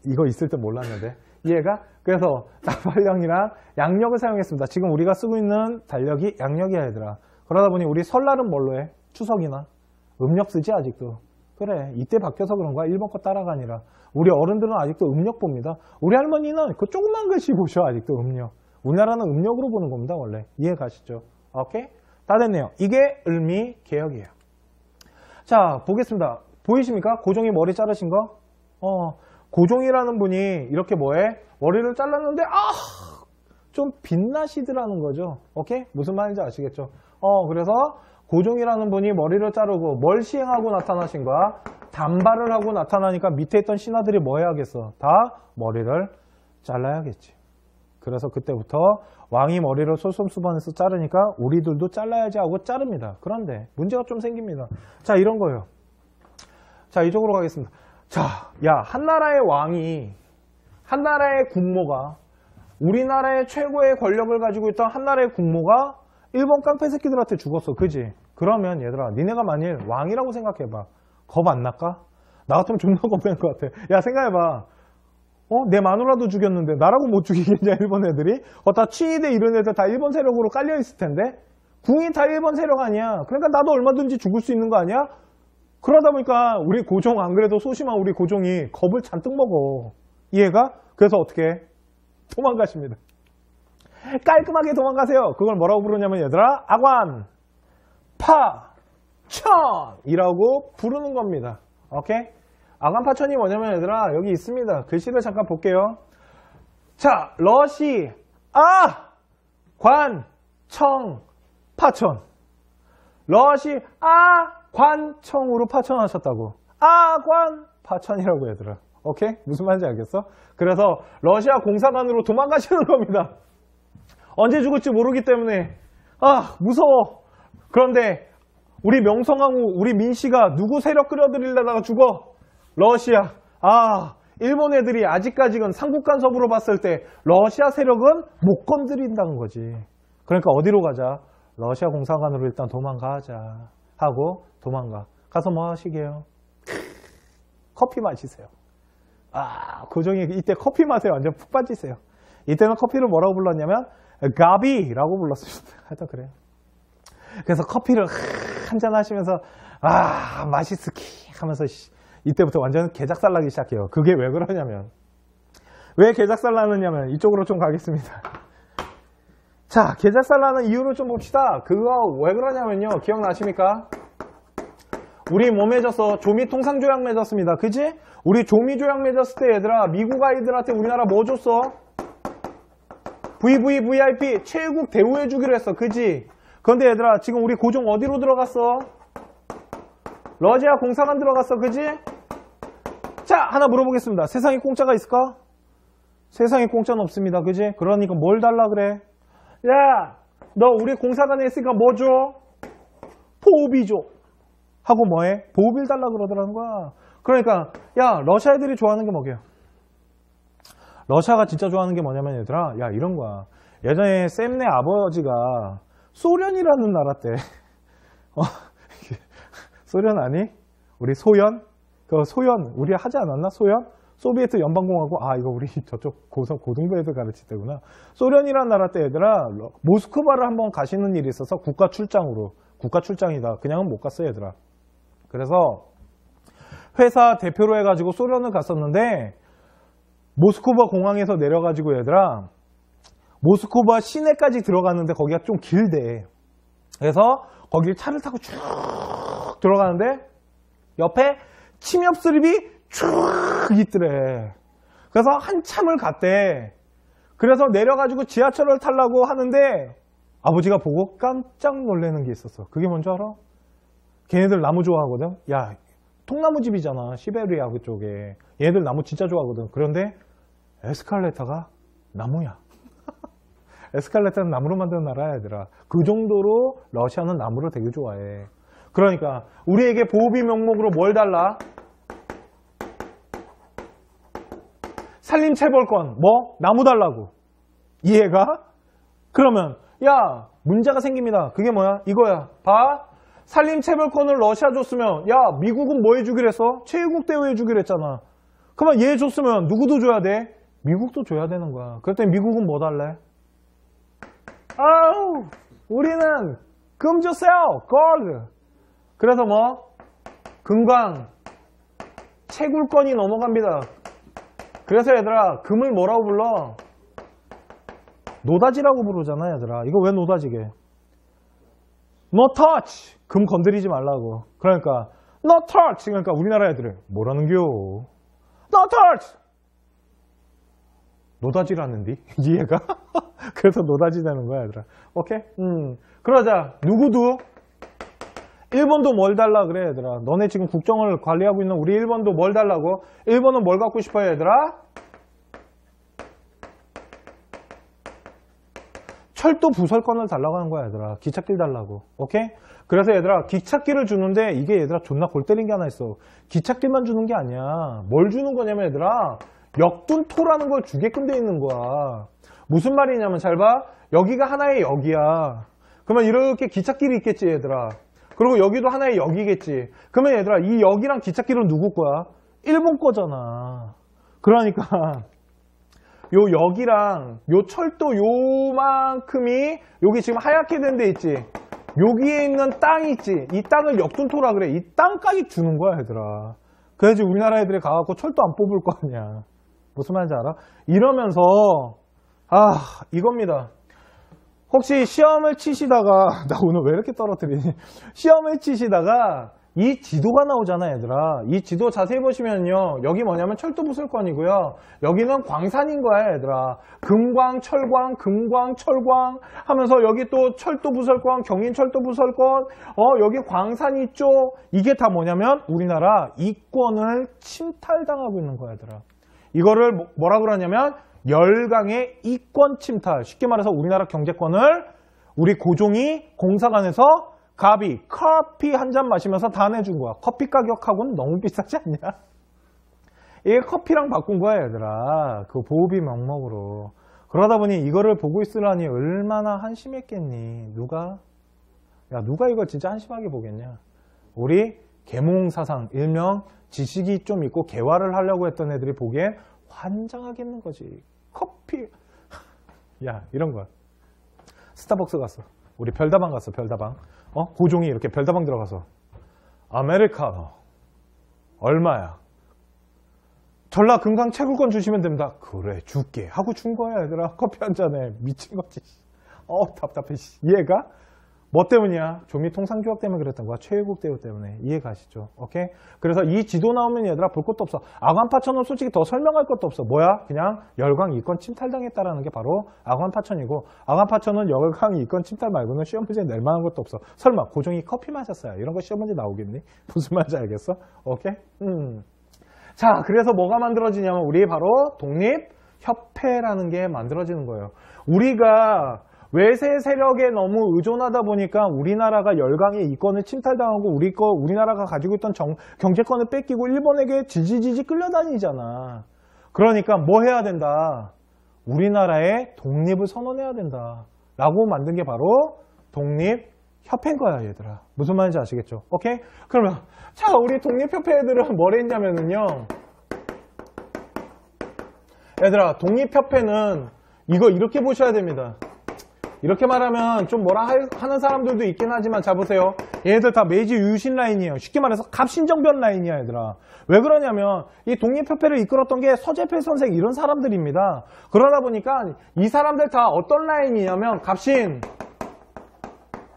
이거 있을 때 몰랐는데 이해가? 그래서 단발령이랑 양력을 사용했습니다. 지금 우리가 쓰고 있는 달력이 양력이야 얘들아. 그러다 보니 우리 설날은 뭘로 해? 추석이나 음력 쓰지 아직도. 그래 이때 바뀌어서 그런 거야. 일본 거 따라가 아니라. 우리 어른들은 아직도 음력 봅니다. 우리 할머니는 그 조그만 글씨 보셔. 아직도 음력. 우리나라는 음력으로 보는 겁니다 원래. 이해 가시죠? 오케이? 다 됐네요. 이게 을미개혁이에요. 자 보겠습니다. 보이십니까? 고종이 머리 자르신 거? 고종이라는 분이 이렇게 머리를 잘랐는데 좀 빛나시더라는 거죠. 오케이? 무슨 말인지 아시겠죠? 그래서 고종이라는 분이 머리를 자르고 뭘 시행하고 나타나신 거야? 단발을 하고 나타나니까 밑에 있던 신하들이 뭐 해야겠어? 다 머리를 잘라야겠지. 그래서 그때부터 왕이 머리를 솔선수범해서 자르니까 우리들도 잘라야지 하고 자릅니다. 그런데 문제가 좀 생깁니다. 자, 이런 거예요. 자, 이쪽으로 가겠습니다. 자, 한 나라의 왕이, 한 나라의 국모가, 우리나라의 최고의 권력을 가지고 있던 한 나라의 국모가 일본 깡패 새끼들한테 죽었어. 그지? 그러면 얘들아, 니네가 만일 왕이라고 생각해봐. 겁 안 날까? 나 같으면 존나 겁날 것 같아. 야, 생각해봐. 내 마누라도 죽였는데 나라고 못 죽이겠냐 일본 애들이? 다 친위대 이런 애들 다 일본 세력으로 깔려 있을 텐데 궁이 다 일본 세력 아니야. 그러니까 나도 얼마든지 죽을 수 있는 거 아니야? 그러다 보니까 우리 고종 안 그래도 소심한 우리 고종이 겁을 잔뜩 먹어. 이해가? 그래서 어떻게 해? 도망가십니다. 깔끔하게 도망가세요. 그걸 뭐라고 부르냐면 얘들아 아관 파천이라고 부르는 겁니다. 오케이? 아관파천이 뭐냐면 얘들아 여기 있습니다. 글씨를 잠깐 볼게요. 자, 러시 관청 파천. 러시 관청으로 파천하셨다고. 아관파천이라고 얘들아. 오케이? 무슨 말인지 알겠어? 그래서 러시아 공사관으로 도망가시는 겁니다. 언제 죽을지 모르기 때문에 무서워. 그런데 우리 명성황후 우리 민씨가 누구 세력 끌어들이려다가 죽어? 러시아. 일본 애들이 아직까지는 삼국간섭으로 봤을 때 러시아 세력은 못 건드린다는 거지. 그러니까 어디로 가자? 러시아 공사관으로 일단 도망가자 하고 도망가. 가서 뭐 하시게요? 커피 마시세요. 고종이 이때 커피 맛에 완전 푹 빠지세요. 이때는 커피를 뭐라고 불렀냐면 가비라고 불렀습니다. 하여튼 그래요. 그래서 커피를 한잔 하시면서 맛있으키 하면서 이때부터 완전 개작살 나기 시작해요. 그게 왜 그러냐면 왜 개작살 나느냐면 이쪽으로 좀 가겠습니다. 자, 개작살 나는 이유를 좀 봅시다. 그거 왜 그러냐면요. 기억나십니까? 우리 뭐 맺었어? 조미통상조약 맺었습니다. 그지? 우리 조미조약 맺었을 때 얘들아 미국 아이들한테 우리나라 뭐 줬어? VVVIP 최애국 대우해 주기로 했어. 그지? 그런데 얘들아 지금 우리 고종 어디로 들어갔어? 러시아 공사관 들어갔어. 그지? 자, 하나 물어보겠습니다. 세상에 공짜가 있을까? 세상에 공짜는 없습니다. 그지? 그러니까 뭘 달라 그래? 야, 너 우리 공사관에 있으니까 뭐 줘? 보호비 줘. 하고 뭐해? 보호비를 달라 그러더라는 거야. 그러니까 야, 러시아 애들이 좋아하는 게 뭐게요? 러시아가 진짜 좋아하는 게 뭐냐면 얘들아 이런 거야. 예전에 쌤네 아버지가 소련이라는 나라 때 소련 아니? 우리 소연? 그 소연 우리 하지 않았나? 소연? 소비에트 연방공화국. 이거 우리 저쪽 고등부 애들 가르칠 때구나. 소련이라는 나라 때 얘들아 모스크바를 한번 가시는 일이 있어서 국가 출장이다. 그냥은 못 갔어 얘들아. 그래서 회사 대표로 해가지고 소련을 갔었는데 모스크바 공항에서 내려가지고 얘들아 모스크바 시내까지 들어가는데 거기가 좀 길대. 그래서 거기 차를 타고 쭉 들어가는데 옆에 침엽 스립이 쭉 있더래. 그래서 한참을 갔대. 그래서 내려가지고 지하철을 타려고 하는데 아버지가 보고 깜짝 놀라는 게 있었어. 그게 뭔지 알아? 걔네들 나무 좋아하거든. 야, 통나무집이잖아. 시베리아 그쪽에. 얘네들 나무 진짜 좋아하거든. 그런데 에스컬레이터가 나무야. 에스컬레이터는 나무로 만드는 나라야 얘들아. 그 정도로 러시아는 나무를 되게 좋아해. 그러니까 우리에게 보호비 명목으로 뭘 달라? 산림체벌권. 뭐? 나무 달라고. 이해가? 그러면 야, 문제가 생깁니다. 그게 뭐야? 이거야. 봐. 산림체벌권을 러시아 줬으면 야, 미국은 뭐 해주기로 했어? 최애국 대우해 주기로 했잖아. 그러면 얘 줬으면 누구도 줘야 돼? 미국도 줘야 되는 거야. 그랬더니 미국은 뭐 달래? 우리는 금 주세요. 골드. 그래서 뭐? 금광 채굴권이 넘어갑니다. 그래서 얘들아 금을 뭐라고 불러? 노다지라고 부르잖아 얘들아. 이거 왜 노다지게? No touch. 금 건드리지 말라고. 그러니까 No touch. 그러니까 우리나라 애들은 뭐라는겨? No touch. 노다지라는디? 이해가? 그래서 노다지 되는 거야 얘들아. 오케이? 그러자 누구도 일본도 뭘 달라 그래 얘들아. 너네 지금 국정을 관리하고 있는 우리 일본도 뭘 달라고? 일본은 뭘 갖고 싶어요 얘들아? 철도 부설권을 달라고 하는 거야 얘들아. 기찻길 달라고. 오케이? 그래서 얘들아 기찻길을 주는데 이게 얘들아 존나 골 때린 게 하나 있어. 기찻길만 주는 게 아니야. 뭘 주는 거냐면 얘들아 역둔토라는 걸 주게끔 돼 있는 거야. 무슨 말이냐면 잘 봐. 여기가 하나의 역이야. 그러면 이렇게 기찻길이 있겠지 얘들아. 그리고 여기도 하나의 역이겠지. 그러면 얘들아 이 역이랑 기찻길은 누구 거야? 일본 거잖아. 그러니까 여기랑 요 철도 요만큼이 여기 지금 하얗게 된 데 있지. 여기에 있는 땅이 있지. 이 땅을 역둔토라 그래. 이 땅까지 주는 거야, 얘들아. 그래야지 우리나라 애들이 가갖고 철도 안 뽑을 거 아니야. 무슨 말인지 알아? 이러면서 이겁니다. 혹시 시험을 치시다가 나 오늘 왜 이렇게 떨어뜨리니? 시험을 치시다가 이 지도가 나오잖아, 얘들아. 이 지도 자세히 보시면요, 여기 뭐냐면 철도 부설권이고요, 여기는 광산인 거야, 얘들아. 금광, 철광, 금광, 철광 하면서 여기 또 철도 부설권, 경인철도 부설권, 여기 광산 있죠. 이게 다 뭐냐면 우리나라 이권을 침탈당하고 있는 거야, 얘들아. 이거를 뭐라 그러냐면 열강의 이권 침탈. 쉽게 말해서 우리나라 경제권을 우리 고종이 공사관에서 갑이 커피 한 잔 마시면서 다 내준 거야. 커피 가격하고는 너무 비싸지 않냐? 이게 커피랑 바꾼 거야, 얘들아. 그 보호비 명목으로. 그러다 보니 이거를 보고 있으라니 얼마나 한심했겠니? 누가 이걸 진짜 한심하게 보겠냐? 우리 계몽사상, 일명 지식이 좀 있고 개화를 하려고 했던 애들이 보기엔 환장하겠는 거지. 커피. 야, 이런 거야. 스타벅스 갔어. 우리 별다방 갔어, 별다방. 고종이 이렇게 별다방 들어가서 아메리카노 얼마야? 전라 금강 채굴권 주시면 됩니다. 그래, 줄게 하고 준 거야, 얘들아. 커피 한 잔에. 미친 거지. 답답해. 이해가? 뭐 때문이야? 조미 통상교육 때문에 그랬던 거야. 최애국 대우 때문에. 이해가시죠? 오케이? 그래서 이 지도 나오면 얘들아 볼 것도 없어. 아관파천은 솔직히 더 설명할 것도 없어. 뭐야? 그냥 열강 이권 침탈당했다라는 게 바로 아관파천이고, 아관파천은 열강 이권 침탈 말고는 시험 문제에 낼 만한 것도 없어. 설마 고종이 커피 마셨어요, 이런 거 시험 문제 나오겠니? 무슨 말인지 알겠어? 오케이? 자, 그래서 뭐가 만들어지냐면 우리 바로 독립협회라는 게 만들어지는 거예요. 우리가 외세 세력에 너무 의존하다 보니까 우리나라가 열강의 이권을 침탈당하고 우리나라가 가지고 있던 경제권을 뺏기고 일본에게 질질질질 끌려다니잖아. 그러니까 뭐 해야 된다? 우리나라의 독립을 선언해야 된다 라고 만든 게 바로 독립협회인 거야, 얘들아. 무슨 말인지 아시겠죠? 오케이? 그러면 자, 우리 독립협회 애들은 뭘 했냐면은요, 얘들아, 독립협회는 이거 이렇게 보셔야 됩니다. 이렇게 말하면 좀 뭐라 하는 사람들도 있긴 하지만, 자 보세요. 얘들 다 메이지 유신 라인이에요. 쉽게 말해서 갑신정변 라인이야, 얘들아. 왜 그러냐면 이 독립협회를 이끌었던 게 서재필 선생 이런 사람들입니다. 그러다 보니까 이 사람들 다 어떤 라인이냐면 갑신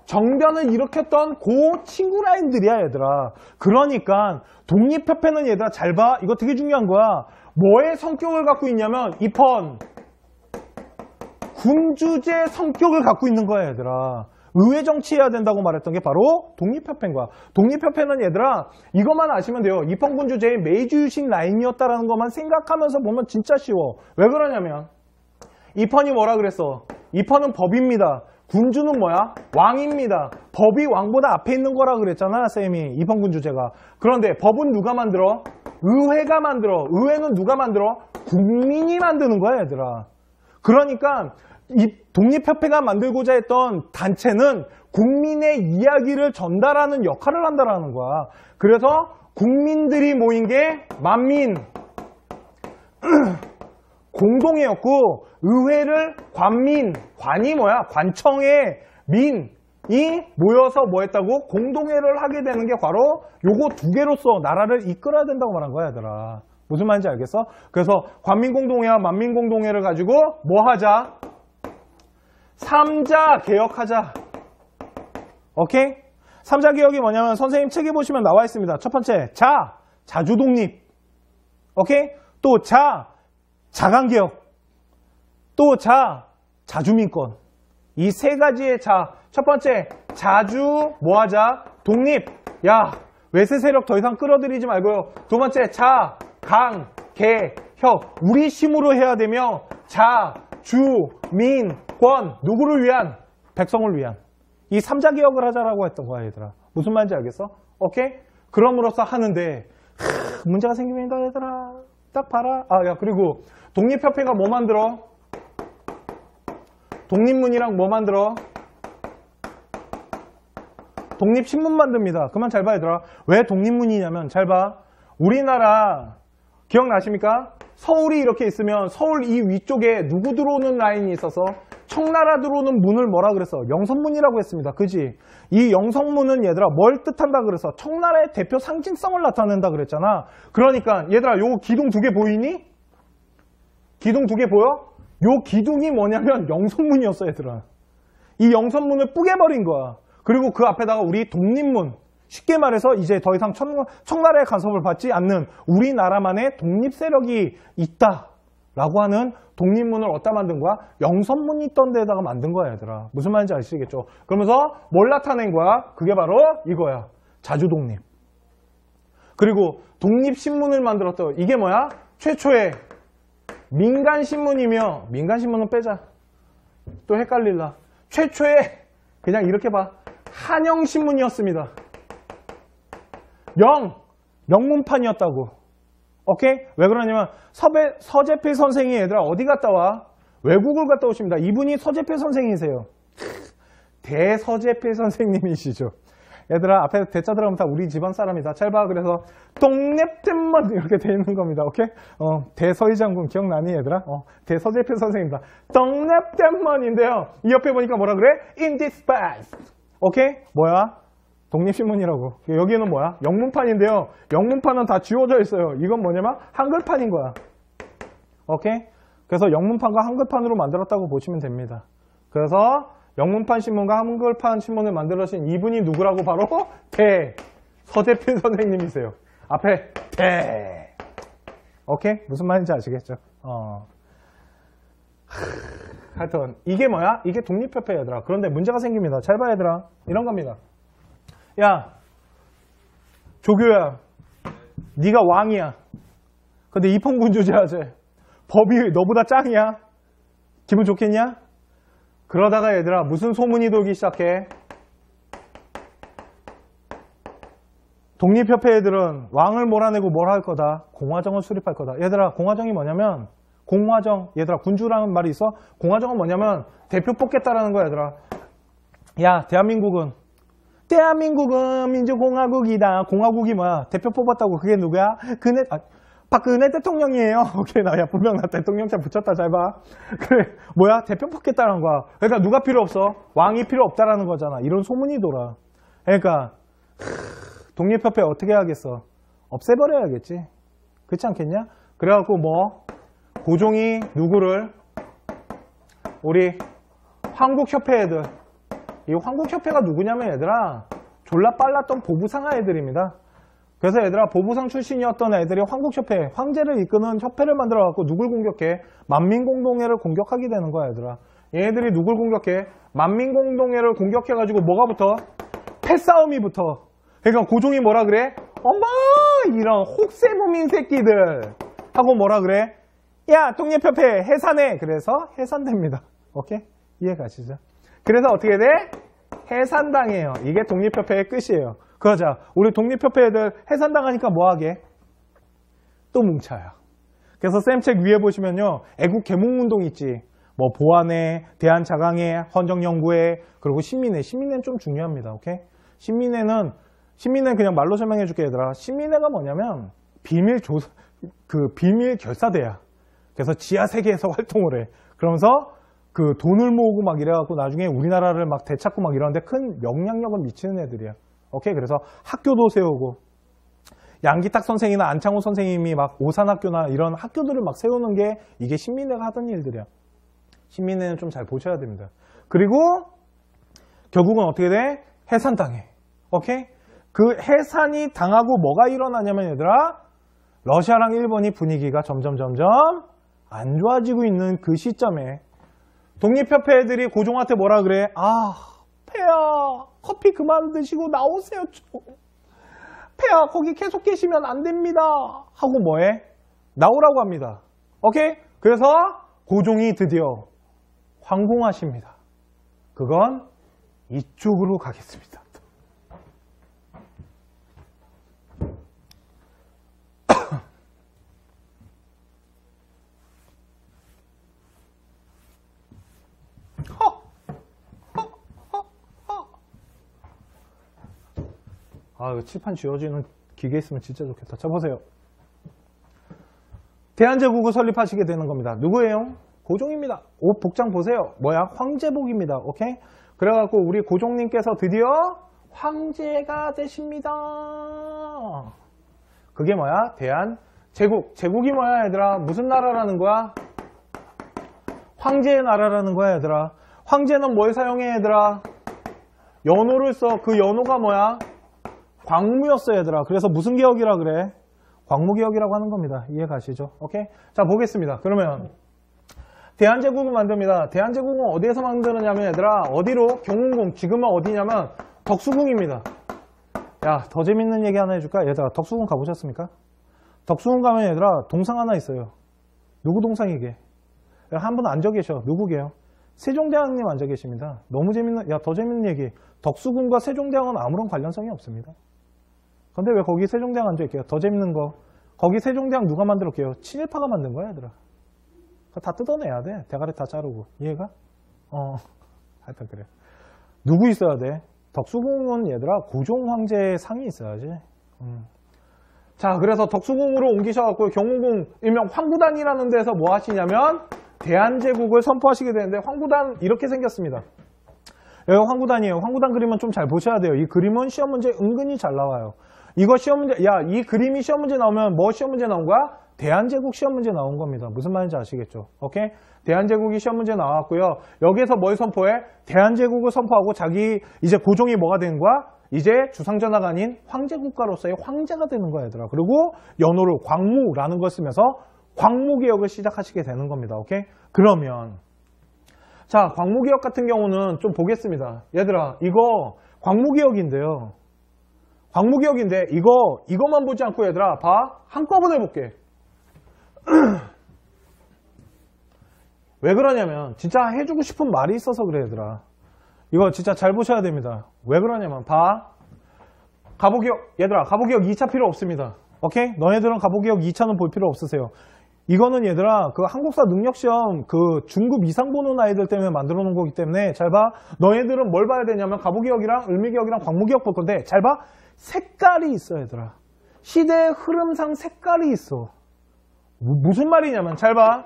정변을 일으켰던 그 친구 라인들이야, 얘들아. 그러니까 독립협회는 얘들아 잘 봐. 이거 되게 중요한 거야. 뭐의 성격을 갖고 있냐면 입헌 군주제 성격을 갖고 있는 거야, 얘들아. 의회 정치해야 된다고 말했던 게 바로 독립협회인 거야. 독립협회는 얘들아 이것만 아시면 돼요. 입헌군주제의 메이주유신 라인이었다라는 것만 생각하면서 보면 진짜 쉬워. 왜 그러냐면 입헌이 뭐라 그랬어? 입헌은 법입니다. 군주는 뭐야? 왕입니다. 법이 왕보다 앞에 있는 거라 그랬잖아, 쌤이. 입헌군주제가. 그런데 법은 누가 만들어? 의회가 만들어. 의회는 누가 만들어? 국민이 만드는 거야, 얘들아. 그러니까 이 독립협회가 만들고자 했던 단체는 국민의 이야기를 전달하는 역할을 한다라는 거야. 그래서 국민들이 모인 게 만민 공동회였고, 의회를 관민, 관이 뭐야? 관청의 민이 모여서 뭐 했다고? 공동회를 하게 되는 게 바로 요거 두 개로서 나라를 이끌어야 된다고 말한 거야, 얘들아. 무슨 말인지 알겠어? 그래서 관민공동회와 만민공동회를 가지고 뭐 하자? 삼자 개혁하자. 오케이? 삼자 개혁이 뭐냐면 선생님 책에 보시면 나와 있습니다. 첫 번째, 자주독립. 오케이? 또 자강개혁. 또 자주민권. 이 세 가지의 첫 번째, 뭐 하자? 독립. 야, 외세 세력 더 이상 끌어들이지 말고요. 두 번째, 개혁. 우리 힘으로 해야 되며, 민권. 누구를 위한? 백성을 위한. 이 삼자 개혁을 하자라고 했던 거야, 얘들아. 무슨 말인지 알겠어? 오케이? 그럼으로써 하는데 문제가 생깁니다, 얘들아. 딱 봐라. 야, 그리고 독립협회가 뭐 만들어? 독립문이랑 뭐 만들어? 독립신문 만듭니다. 그만 잘 봐, 얘들아. 왜 독립문이냐면 잘 봐. 우리나라 기억나십니까? 서울이 이렇게 있으면 서울 이 위쪽에 누구 들어오는 라인이 있어서 청나라 들어오는 문을 뭐라 그랬어? 영선문이라고 했습니다. 그지? 이 영선문은 얘들아 뭘 뜻한다 그래서 청나라의 대표 상징성을 나타낸다 그랬잖아. 그러니까 얘들아 요 기둥 두 개 보이니? 기둥 두 개 보여? 요 기둥이 뭐냐면 영선문이었어 얘들아. 이 영선문을 뿌개버린 거야. 그리고 그 앞에다가 우리 독립문, 쉽게 말해서 이제 더 이상 청나라의 간섭을 받지 않는 우리나라만의 독립 세력이 있다라고 하는 독립문을 어디다 만든 거야? 영선문이 있던 데다가 만든 거야 얘들아. 무슨 말인지 아시겠죠? 그러면서 뭘 나타낸 거야? 그게 바로 이거야. 자주독립. 그리고 독립신문을 만들었던 이게 뭐야? 최초의 민간신문이며, 민간신문은 빼자. 또 헷갈릴라. 최초의 그냥 이렇게 봐. 한영신문이었습니다. 영문판이었다고. 오케이? 왜 그러냐면 서재필 선생이 얘들아 어디 갔다 와? 외국을 갔다 오십니다. 이분이 서재필 선생이세요. 대서재필 선생님이시죠. 얘들아 앞에 대자 들어가면 다 우리 집안 사람이다. 잘 봐. 그래서 독립tem만 이렇게 돼 있는 겁니다. 오케이? 대서희 장군 기억나니 얘들아? 대서재필 선생입니다. 독립tem만인데요. 이 옆에 보니까 뭐라 그래? In this past. 오케이? 뭐야? 독립신문이라고. 여기는 뭐야? 영문판인데요. 영문판은 다 지워져 있어요. 이건 뭐냐면 한글판인 거야. 오케이? 그래서 영문판과 한글판으로 만들었다고 보시면 됩니다. 그래서 영문판 신문과 한글판 신문을 만들어신 이분이 누구라고? 바로 서재필 선생님이세요. 앞에 오케이? 무슨 말인지 아시겠죠? 하여튼 이게 뭐야? 이게 독립협회 얘들아. 그런데 문제가 생깁니다. 잘 봐 얘들아. 이런 겁니다. 야, 조교야, 네가 왕이야. 근데 입헌군주제하지. 법이 너보다 짱이야. 기분 좋겠냐? 그러다가 얘들아 무슨 소문이 돌기 시작해? 독립협회 애들은 왕을 몰아내고 뭘 할 거다? 공화정을 수립할 거다. 얘들아 공화정이 뭐냐면 공화정, 얘들아 군주라는 말이 있어? 공화정은 뭐냐면 대표 뽑겠다라는 거야 얘들아. 야, 대한민국은 민주공화국이다. 공화국이 뭐야? 대표 뽑았다고. 그게 누구야? 박근혜 대통령이에요. 오케이, 나야 분명 나 대통령차 붙였다. 잘 봐. 그래, 뭐야? 대표 뽑겠다는 거야. 그러니까 누가 필요 없어? 왕이 필요 없다라는 거잖아. 이런 소문이 돌아. 그러니까 독립협회 어떻게 하겠어? 없애버려야겠지. 그렇지 않겠냐? 그래갖고 뭐 고종이 누구를 우리 한국협회 애들, 이 한국협회가 누구냐면 얘들아 졸라 빨랐던 보부상하 애들입니다. 그래서 얘들아 보부상 출신이었던 애들이 한국협회, 황제를 이끄는 협회를 만들어갖고 누굴 공격해? 만민공동회를 공격하게 되는 거야 얘들아. 얘네들이 누굴 공격해? 만민공동회를 공격해가지고 뭐가 붙어? 패싸움이 붙어. 그러니까 고종이 뭐라 그래? 어머 이런 혹세무민 새끼들 하고 뭐라 그래? 야 독립협회 해산해. 그래서 해산됩니다. 오케이? 이해 가시죠? 그래서 어떻게 돼? 해산당해요. 이게 독립협회의 끝이에요. 그러자 우리 독립협회 애들 해산당하니까 뭐하게? 또 뭉쳐요. 그래서 쌤책 위에 보시면요 애국 개몽운동 있지. 뭐 보안회, 대한자강회, 헌정연구회, 그리고 신민회. 신민회는 좀 중요합니다. 오케이? 신민회는 그냥 말로 설명해 줄게 얘들아. 신민회가 뭐냐면 비밀 결사대야. 그래서 지하 세계에서 활동을 해. 그러면서 그 돈을 모으고 막 이래갖고 나중에 우리나라를 막 되찾고 막 이러는데 큰 영향력을 미치는 애들이야. 오케이? 그래서 학교도 세우고 양기탁 선생이나 안창호 선생님이 막 오산학교나 이런 학교들을 막 세우는 게 이게 신민회가 하던 일들이야. 신민회는 좀 잘 보셔야 됩니다. 그리고 결국은 어떻게 돼? 해산당해. 오케이? 그 해산이 당하고 뭐가 일어나냐면 얘들아 러시아랑 일본이 분위기가 점점 안 좋아지고 있는 그 시점에 독립협회 애들이 고종한테 뭐라 그래? 아, 폐하 커피 그만 드시고 나오세요. 폐하 거기 계속 계시면 안 됩니다. 하고 뭐해? 나오라고 합니다. 오케이? 그래서 고종이 드디어 황공하십니다. 그건 이쪽으로 가겠습니다. 아, 이거 칠판 지워지는 기계 있으면 진짜 좋겠다. 자, 보세요. 대한제국을 설립하시게 되는 겁니다. 누구예요? 고종입니다. 옷 복장 보세요. 뭐야? 황제복입니다. 오케이? 그래갖고 우리 고종님께서 드디어 황제가 되십니다. 그게 뭐야? 대한제국. 제국이 뭐야 얘들아? 무슨 나라라는 거야? 황제의 나라라는 거야 얘들아. 황제는 뭘 사용해 얘들아? 연호를 써. 그 연호가 뭐야? 광무였어 얘들아. 그래서 무슨 개혁이라 그래? 광무개혁이라고 하는 겁니다. 이해 가시죠? 오케이? 자 보겠습니다. 그러면 대한제국을 만듭니다. 대한제국은 어디에서 만드느냐면 얘들아 어디로? 경운궁. 지금은 어디냐면 덕수궁입니다. 야 더 재밌는 얘기 하나 해줄까? 얘들아 덕수궁 가보셨습니까? 덕수궁 가면 얘들아 동상 하나 있어요. 누구 동상이게? 한 분 앉아 계셔. 누구게요? 세종대왕님 앉아 계십니다. 너무 재밌는, 야 더 재밌는 얘기. 덕수궁과 세종대왕은 아무런 관련성이 없습니다. 근데 왜 거기 세종대왕 앉아있게요? 더 재밌는 거. 거기 세종대왕 누가 만들었게요? 친일파가 만든 거야, 얘들아. 그거 다 뜯어내야 돼. 대가리 다 자르고. 이해가? 하여튼 그래. 누구 있어야 돼? 덕수궁은 얘들아, 고종 황제의 상이 있어야지. 자, 그래서 덕수궁으로 옮기셔갖고 경운궁, 일명 황구단이라는 데서 뭐 하시냐면, 대한제국을 선포하시게 되는데, 황구단 이렇게 생겼습니다. 여기 황구단이에요. 황구단 그림은 좀 잘 보셔야 돼요. 이 그림은 시험 문제 은근히 잘 나와요. 이거 시험 문제, 야, 이 그림이 시험 문제 나오면 뭐 시험 문제 나온 거야? 대한제국 시험 문제 나온 겁니다. 무슨 말인지 아시겠죠? 오케이? 대한제국이 시험 문제 나왔고요. 여기에서 뭘 선포해? 대한제국을 선포하고 자기 이제 고종이 뭐가 되는 거야? 이제 주상전하가 아닌 황제국가로서의 황제가 되는 거야, 얘들아. 그리고 연호를 광무라는 걸 쓰면서 광무개혁을 시작하시게 되는 겁니다. 오케이? 그러면 자, 광무개혁 같은 경우는 좀 보겠습니다. 얘들아, 이거 광무개혁인데요. 광무개혁인데 이것만 보지 않고 얘들아 봐. 한꺼번에 볼게. 왜 그러냐면 진짜 해주고 싶은 말이 있어서 그래 얘들아. 이거 진짜 잘 보셔야 됩니다. 왜 그러냐면 봐. 가보개혁 얘들아 가보개혁 2차 필요 없습니다. 오케이? 너네들은 가보개혁 2차는 볼 필요 없으세요. 이거는 얘들아 그 한국사 능력시험 그 중급 이상 보는 아이들 때문에 만들어 놓은 거기 때문에 잘 봐. 너희들은 뭘 봐야 되냐면 가보개혁이랑 을미개혁이랑 광무개혁 볼 건데 잘 봐. 색깔이 있어 얘들아. 시대의 흐름상 색깔이 있어. 무슨 말이냐면 잘 봐.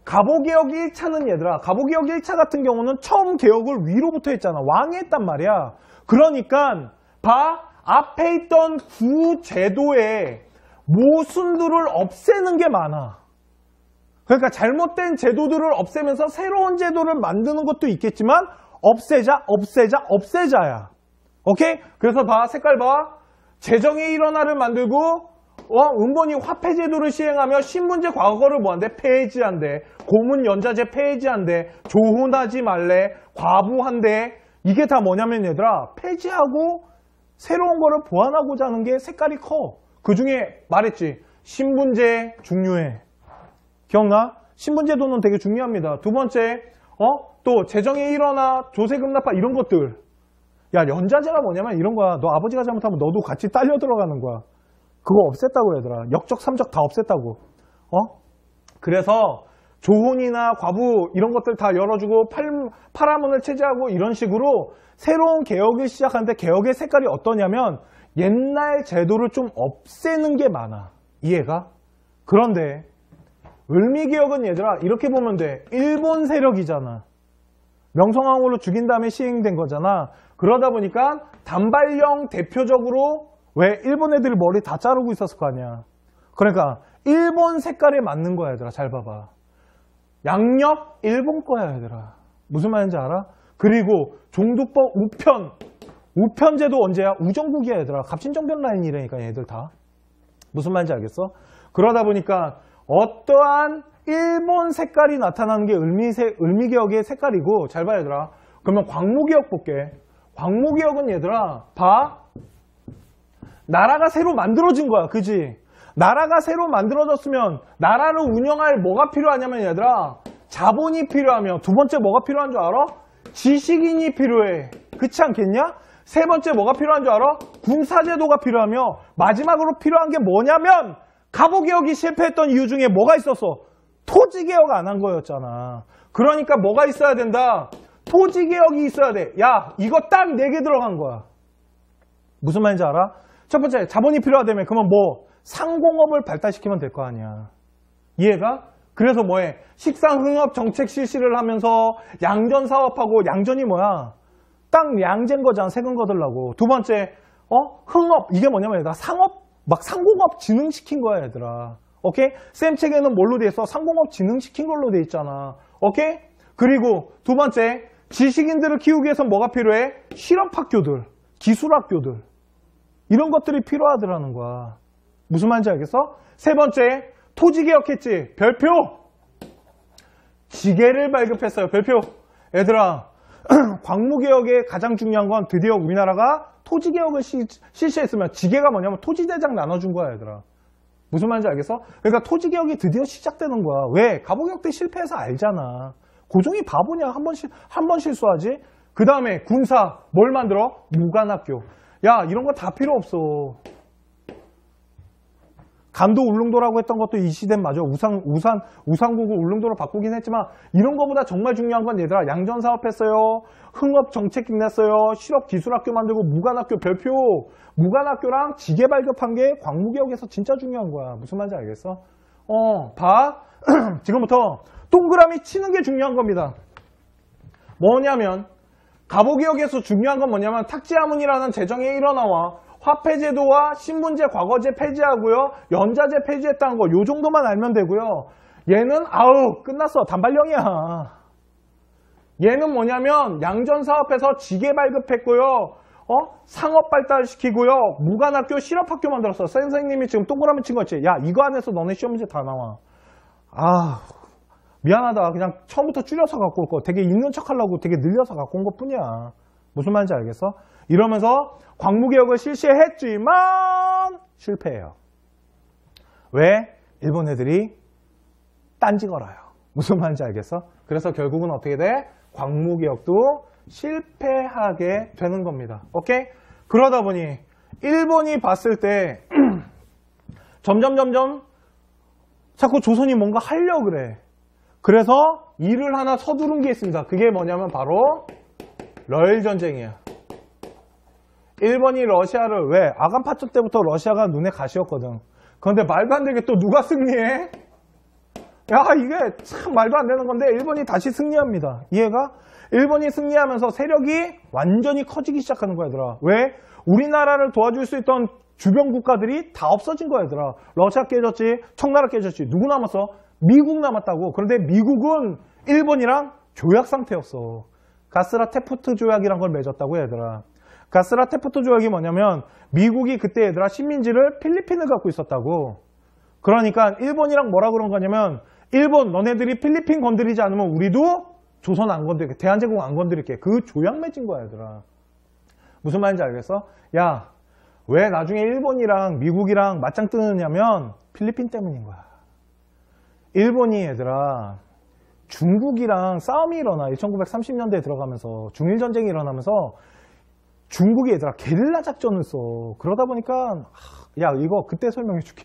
가보개혁 1차는 얘들아 가보개혁 1차 같은 경우는 처음 개혁을 위로부터 했잖아. 왕이 했단 말이야. 그러니까 봐. 앞에 있던 구제도의 모순들을 없애는 게 많아. 그러니까 잘못된 제도들을 없애면서 새로운 제도를 만드는 것도 있겠지만 없애자야. 오케이? 그래서 봐. 색깔 봐. 재정의 일원화를 만들고 은본이 화폐 제도를 시행하며 신분제 과거를 뭐한대? 폐지한대. 고문 연자제 폐지한대. 조혼하지 말래. 과부한대. 이게 다 뭐냐면 얘들아 폐지하고 새로운 거를 보완하고자 하는 게 색깔이 커. 그 중에 말했지. 신분제 중요해. 기억나? 신분제도는 되게 중요합니다. 두 번째, 또 재정의 일원화, 조세금납파 이런 것들. 야, 연자제가 뭐냐면 이런 거야. 너 아버지가 잘못하면 너도 같이 딸려 들어가는 거야. 그거 없앴다고 얘들아. 역적, 삼적 다 없앴다고. 그래서 조혼이나 과부 이런 것들 다 열어주고 파라문을 체제하고 이런 식으로 새로운 개혁을 시작하는데 개혁의 색깔이 어떠냐면 옛날 제도를 좀 없애는 게 많아. 이해가? 그런데 을미개혁은 얘들아 이렇게 보면 돼. 일본 세력이잖아. 명성황후를 죽인 다음에 시행된 거잖아. 그러다 보니까 단발령 대표적으로 왜 일본 애들이 머리 다 자르고 있었을 거 아니야. 그러니까 일본 색깔에 맞는 거야 얘들아. 잘 봐봐. 양력 일본 거야 얘들아. 무슨 말인지 알아? 그리고 종두법 우편제도 언제야? 우정국이야 얘들아. 갑신정변 라인이라니까 얘들 다. 무슨 말인지 알겠어? 그러다 보니까 어떠한 일본 색깔이 나타나는 게 을미개혁의 색깔이고 잘 봐 얘들아. 그러면 광무개혁 볼게. 광무개혁은 얘들아 봐. 나라가 새로 만들어진 거야. 그지? 나라가 새로 만들어졌으면 나라를 운영할 뭐가 필요하냐면 얘들아 자본이 필요하며 두 번째 뭐가 필요한 줄 알아? 지식인이 필요해. 그렇지 않겠냐? 세 번째 뭐가 필요한 줄 알아? 군사제도가 필요하며 마지막으로 필요한 게 뭐냐면 가보개혁이 실패했던 이유 중에 뭐가 있었어? 토지개혁 안 한 거였잖아. 그러니까 뭐가 있어야 된다? 토지개혁이 있어야 돼. 야 이거 딱 4개 들어간 거야. 무슨 말인지 알아? 첫 번째 자본이 필요하다며. 그러면 뭐? 상공업을 발달시키면 될 거 아니야. 이해가? 그래서 뭐해? 식상흥업 정책 실시를 하면서 양전 사업하고, 양전이 뭐야? 땅 양재인 거잖아. 세금 거들라고. 두 번째, 흥업. 이게 뭐냐면 얘들아, 상업, 막 상공업 진흥시킨 거야, 얘들아. 오케이? 쌤 책에는 뭘로 돼 있어? 상공업 진흥시킨 걸로 돼 있잖아. 오케이? 그리고 두 번째, 지식인들을 키우기 위해서 뭐가 필요해? 실업학교들, 기술학교들. 이런 것들이 필요하더라는 거야. 무슨 말인지 알겠어? 세 번째, 토지개혁했지. 별표. 지게를 발급했어요. 별표. 얘들아, 광무개혁의 가장 중요한 건 드디어 우리나라가 토지개혁을 실시했으면, 지게가 뭐냐면 토지대장 나눠준 거야, 얘들아. 무슨 말인지 알겠어? 그러니까 토지개혁이 드디어 시작되는 거야. 왜? 갑오개혁 때 실패해서 알잖아. 고종이 바보냐? 한 번 실수하지? 그 다음에 군사, 뭘 만들어? 무관학교. 야, 이런 거 다 필요 없어. 감도 울릉도라고 했던 것도 이 시대는 맞아. 우산국을 울릉도로 바꾸긴 했지만, 이런 거보다 정말 중요한 건 얘들아, 양전 사업했어요. 흥업 정책 냈어요. 실업 기술학교 만들고, 무관학교 별표. 무관학교랑 지게 발급한 게 광무개혁에서 진짜 중요한 거야. 무슨 말인지 알겠어? 봐. 지금부터 동그라미 치는 게 중요한 겁니다. 뭐냐면, 갑오개혁에서 중요한 건 뭐냐면, 탁지하문이라는 제정이 일어나와 화폐제도와 신분제 과거제 폐지하고요. 연자제 폐지했다는 거 요 정도만 알면 되고요. 얘는 끝났어. 단발령이야. 얘는 뭐냐면 양전 사업에서 지게 발급했고요. 상업 발달시키고요. 무관학교 실업학교 만들었어. 선생님이 지금 동그라미 친 거 있지? 야, 이거 안에서 너네 시험 문제 다 나와. 미안하다. 그냥 처음부터 줄여서 갖고 올 거. 되게 있는 척 하려고 되게 늘려서 갖고 온 것 뿐이야. 무슨 말인지 알겠어? 이러면서 광무개혁을 실시했지만 실패해요. 왜? 일본 애들이 딴지 걸어요. 무슨 말인지 알겠어? 그래서 결국은 어떻게 돼? 광무개혁도 실패하게 되는 겁니다. 오케이? 그러다 보니 일본이 봤을 때 점점 자꾸 조선이 뭔가 하려고 그래. 그래서 일을 하나 서두른 게 있습니다. 그게 뭐냐면 바로 러일 전쟁이야. 일본이 러시아를 왜? 아간파초 때부터 러시아가 눈에 가시였거든. 그런데 말도 안 되게 또 누가 승리해? 야, 이게 참 말도 안 되는 건데 일본이 다시 승리합니다. 이해가? 일본이 승리하면서 세력이 완전히 커지기 시작하는 거야, 얘들아. 왜? 우리나라를 도와줄 수 있던 주변 국가들이 다 없어진 거야, 얘들아. 러시아 깨졌지, 청나라 깨졌지. 누구 남았어? 미국 남았다고. 그런데 미국은 일본이랑 조약 상태였어. 가스라테프트 조약이란 걸 맺었다고, 얘들아. 가스라테프트 조약이 뭐냐면 미국이 그때 얘들아 식민지를 필리핀을 갖고 있었다고. 그러니까 일본이랑 뭐라 그런 거냐면, 일본 너네들이 필리핀 건드리지 않으면 우리도 조선 안 건드릴게, 대한제국 안 건드릴게. 그 조약 맺은 거야, 얘들아. 무슨 말인지 알겠어? 야, 왜 나중에 일본이랑 미국이랑 맞짱 뜨느냐면 필리핀 때문인 거야. 일본이 얘들아 중국이랑 싸움이 일어나. 1930년대에 들어가면서 중일전쟁이 일어나면서 중국이 얘들아 게릴라 작전을 써. 그러다 보니까 야, 이거 그때 설명해 줄게.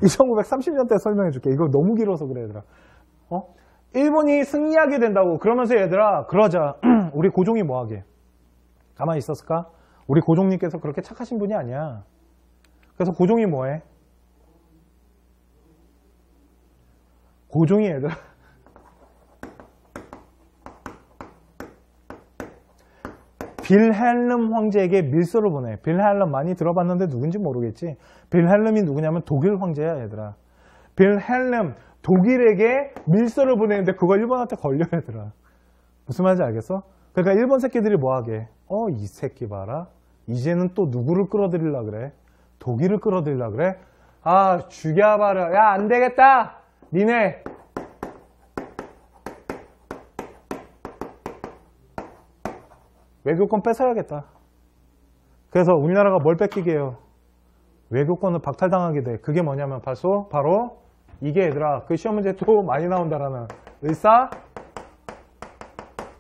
1930년대 설명해 줄게. 이거 너무 길어서 그래, 얘들아. 일본이 승리하게 된다고. 그러면서 얘들아 그러자. 우리 고종이 뭐하게? 가만히 있었을까? 우리 고종님께서 그렇게 착하신 분이 아니야. 그래서 고종이 뭐해? 고종이 얘들아 빌헬름 황제에게 밀서를 보내. 빌헬름 많이 들어봤는데 누군지 모르겠지. 빌헬름이 누구냐면 독일 황제야, 얘들아. 빌헬름 독일에게 밀서를 보내는데 그걸 일본한테 걸려, 얘들아. 무슨 말인지 알겠어? 그러니까 일본 새끼들이 뭐하게? 이 새끼 봐라. 이제는 또 누구를 끌어들이려 그래? 독일을 끌어들이려 그래? 죽여버려. 야, 안 되겠다. 니네 외교권 뺏어야겠다. 그래서 우리나라가 뭘 뺏기게 해요? 외교권을 박탈당하게 돼. 그게 뭐냐면 바로 이게 얘들아 그 시험 문제 또 많이 나온다라는 을사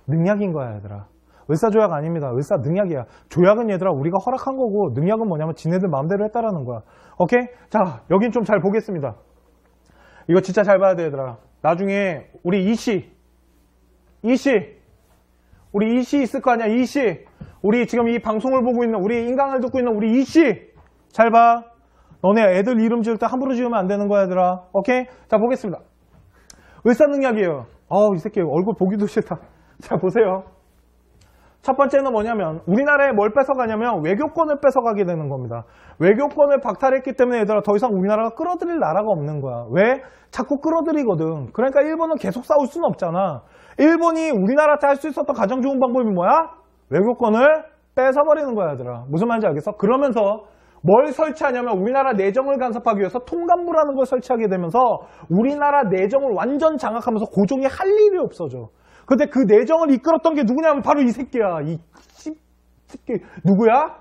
능약인 거야, 얘들아. 을사조약 아닙니다. 을사 능약이야. 조약은 얘들아 우리가 허락한 거고, 능약은 뭐냐면 지네들 마음대로 했다라는 거야. 오케이? 자, 여긴 좀 잘 보겠습니다. 이거 진짜 잘 봐야 돼, 얘들아. 나중에 우리 이씨 우리 이씨 있을 거 아니야. 이씨, 우리 지금 이 방송을 보고 있는, 우리 인강을 듣고 있는 우리 이씨 잘 봐. 너네 애들 이름 지을 때 함부로 지으면 안 되는 거야, 얘들아. 오케이? 자, 보겠습니다. 을사능약이에요. 이 새끼 얼굴 보기도 싫다. 자, 보세요. 첫 번째는 뭐냐면 우리나라에 뭘 뺏어가냐면 외교권을 뺏어가게 되는 겁니다. 외교권을 박탈했기 때문에 얘들아 더 이상 우리나라가 끌어들일 나라가 없는 거야. 왜? 자꾸 끌어들이거든. 그러니까 일본은 계속 싸울 수는 없잖아. 일본이 우리나라한테 할 수 있었던 가장 좋은 방법이 뭐야? 외교권을 뺏어버리는 거야, 얘들아. 무슨 말인지 알겠어? 그러면서 뭘 설치하냐면 우리나라 내정을 간섭하기 위해서 통감부라는 걸 설치하게 되면서 우리나라 내정을 완전 장악하면서 고종이 할 일이 없어져. 근데 그 내정을 이끌었던 게 누구냐면 바로 이 새끼야. 이 새끼 누구야?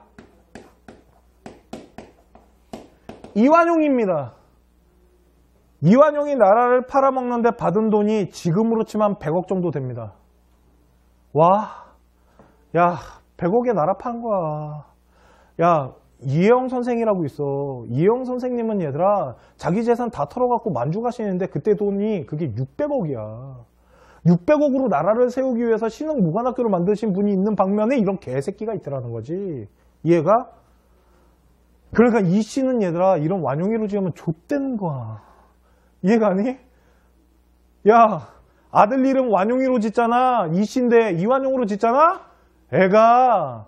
이완용입니다. 이완용이 나라를 팔아먹는데 받은 돈이 지금으로 치면 100억 정도 됩니다. 와, 야 100억에 나라 판 거야. 야 이혜영 선생이라고 있어. 이혜영 선생님은 얘들아 자기 재산 다 털어갖고 만주 가시는데 그때 돈이 그게 600억이야. 600억으로 나라를 세우기 위해서 신흥 무관학교를 만드신 분이 있는 방면에 이런 개새끼가 있더라는 거지. 이해가? 그러니까 이 씨는 얘들아 이런 완용이로 지으면 좆되는 거야. 이해가 아니? 야 아들 이름 완용이로 짓잖아. 이 씨인데 이완용으로 짓잖아? 애가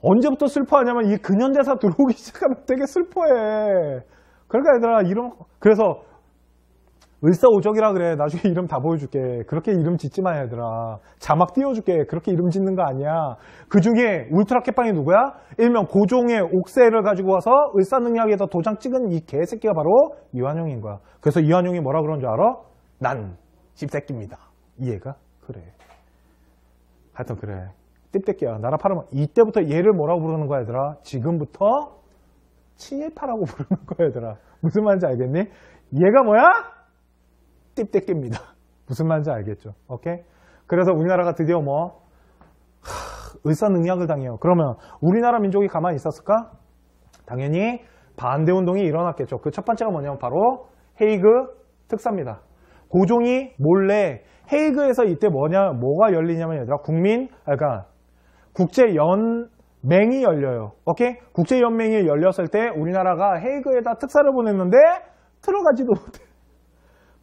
언제부터 슬퍼하냐면 이 근현대사 들어오기 시작하면 되게 슬퍼해. 그러니까 얘들아 이런 그래서 을사오적이라 그래. 나중에 이름 다 보여줄게. 그렇게 이름 짓지 마 얘들아. 자막 띄워줄게. 그렇게 이름 짓는 거 아니야. 그 중에 울트라 캣빵이 누구야? 일명 고종의 옥새를 가지고 와서 을사능약에다 도장 찍은 이 개새끼가 바로 이완용인 거야. 그래서 이완용이 뭐라 그런 줄 알아? 난 씹새끼입니다. 이해가? 그래. 하여튼 그래. 띠새끼야. 나라 팔으면 이때부터 얘를 뭐라고 부르는 거야 얘들아? 지금부터 친일파라고 부르는 거야 얘들아. 무슨 말인지 알겠니? 얘가 뭐야? 띠새끼입니다. 무슨 말인지 알겠죠? 오케이? 그래서 우리나라가 드디어 을사능약을 당해요. 그러면 우리나라 민족이 가만히 있었을까? 당연히 반대운동이 일어났겠죠. 그 첫 번째가 뭐냐면 바로 헤이그 특사입니다. 고종이 몰래 헤이그에서 이때 뭐가 열리냐면 얘들아 그러니까 국제연맹이 열려요. 오케이? 국제연맹이 열렸을 때 우리나라가 헤이그에다 특사를 보냈는데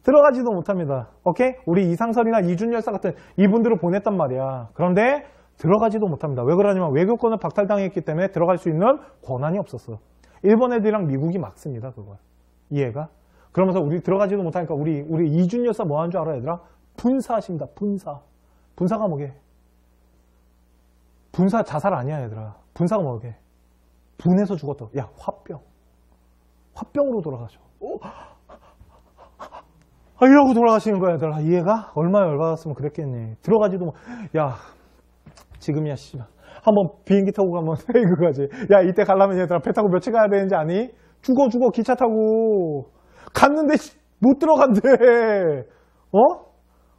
들어가지도 못합니다. 오케이? 우리 이상선이나 이준열사 같은 이분들을 보냈단 말이야. 그런데 들어가지도 못합니다. 왜 그러냐면 외교권을 박탈당했기 때문에 들어갈 수 있는 권한이 없었어. 일본 애들이랑 미국이 막습니다. 그걸. 이해가? 그러면서 우리 들어가지도 못하니까 우리 이준열사 뭐 하는 줄 알아 얘들아? 분사하십니다. 분사가 뭐게? 분사 자살 아니야 얘들아. 분사가 뭐게? 분해서 죽었다. 야 화병으로 돌아가죠. 이러고 돌아가시는 거야 얘들아. 이해가? 얼마나 열받았으면 그랬겠니. 들어가지도 야 지금이야 씨발 한번 비행기 타고 가면 헤이그 가지. 야 이때 가려면 얘들아 배 타고 며칠 가야 되는지 아니? 죽어 기차 타고 갔는데 못 들어간대.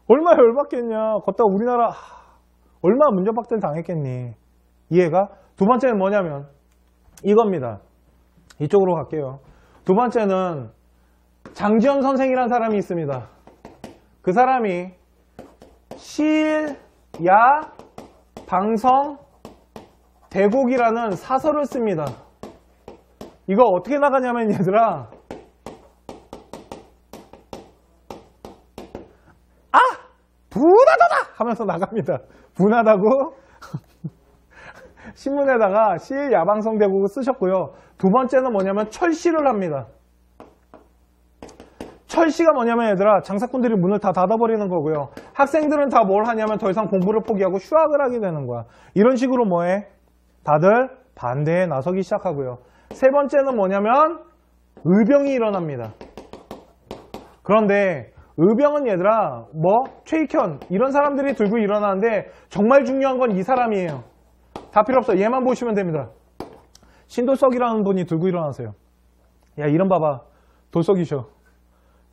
얼마나 열받겠냐. 걷다가 우리나라 얼마나 문전박대를 당했겠니. 이해가? 두 번째는 뭐냐면 이겁니다. 이쪽으로 갈게요. 두 번째는 장지현 선생이라는 사람이 있습니다. 그 사람이 시, 야, 방성, 대곡이라는 사설을 씁니다. 이거 어떻게 나가냐면 얘들아 분하다다 하면서 나갑니다. 분하다고 신문에다가 시, 야방성, 대곡을 쓰셨고요. 두 번째는 뭐냐면 철시를 합니다. 철시가 뭐냐면 얘들아 장사꾼들이 문을 다 닫아버리는 거고요. 학생들은 다 뭘 하냐면 더 이상 공부를 포기하고 휴학을 하게 되는 거야. 이런 식으로 뭐해? 다들 반대에 나서기 시작하고요. 세 번째는 뭐냐면 의병이 일어납니다. 그런데 의병은 얘들아 최익현 이런 사람들이 들고 일어나는데 정말 중요한 건 이 사람이에요. 다 필요 없어. 얘만 보시면 됩니다. 신돌석이라는 분이 들고 일어나세요. 야 이름 봐봐. 돌석이셔.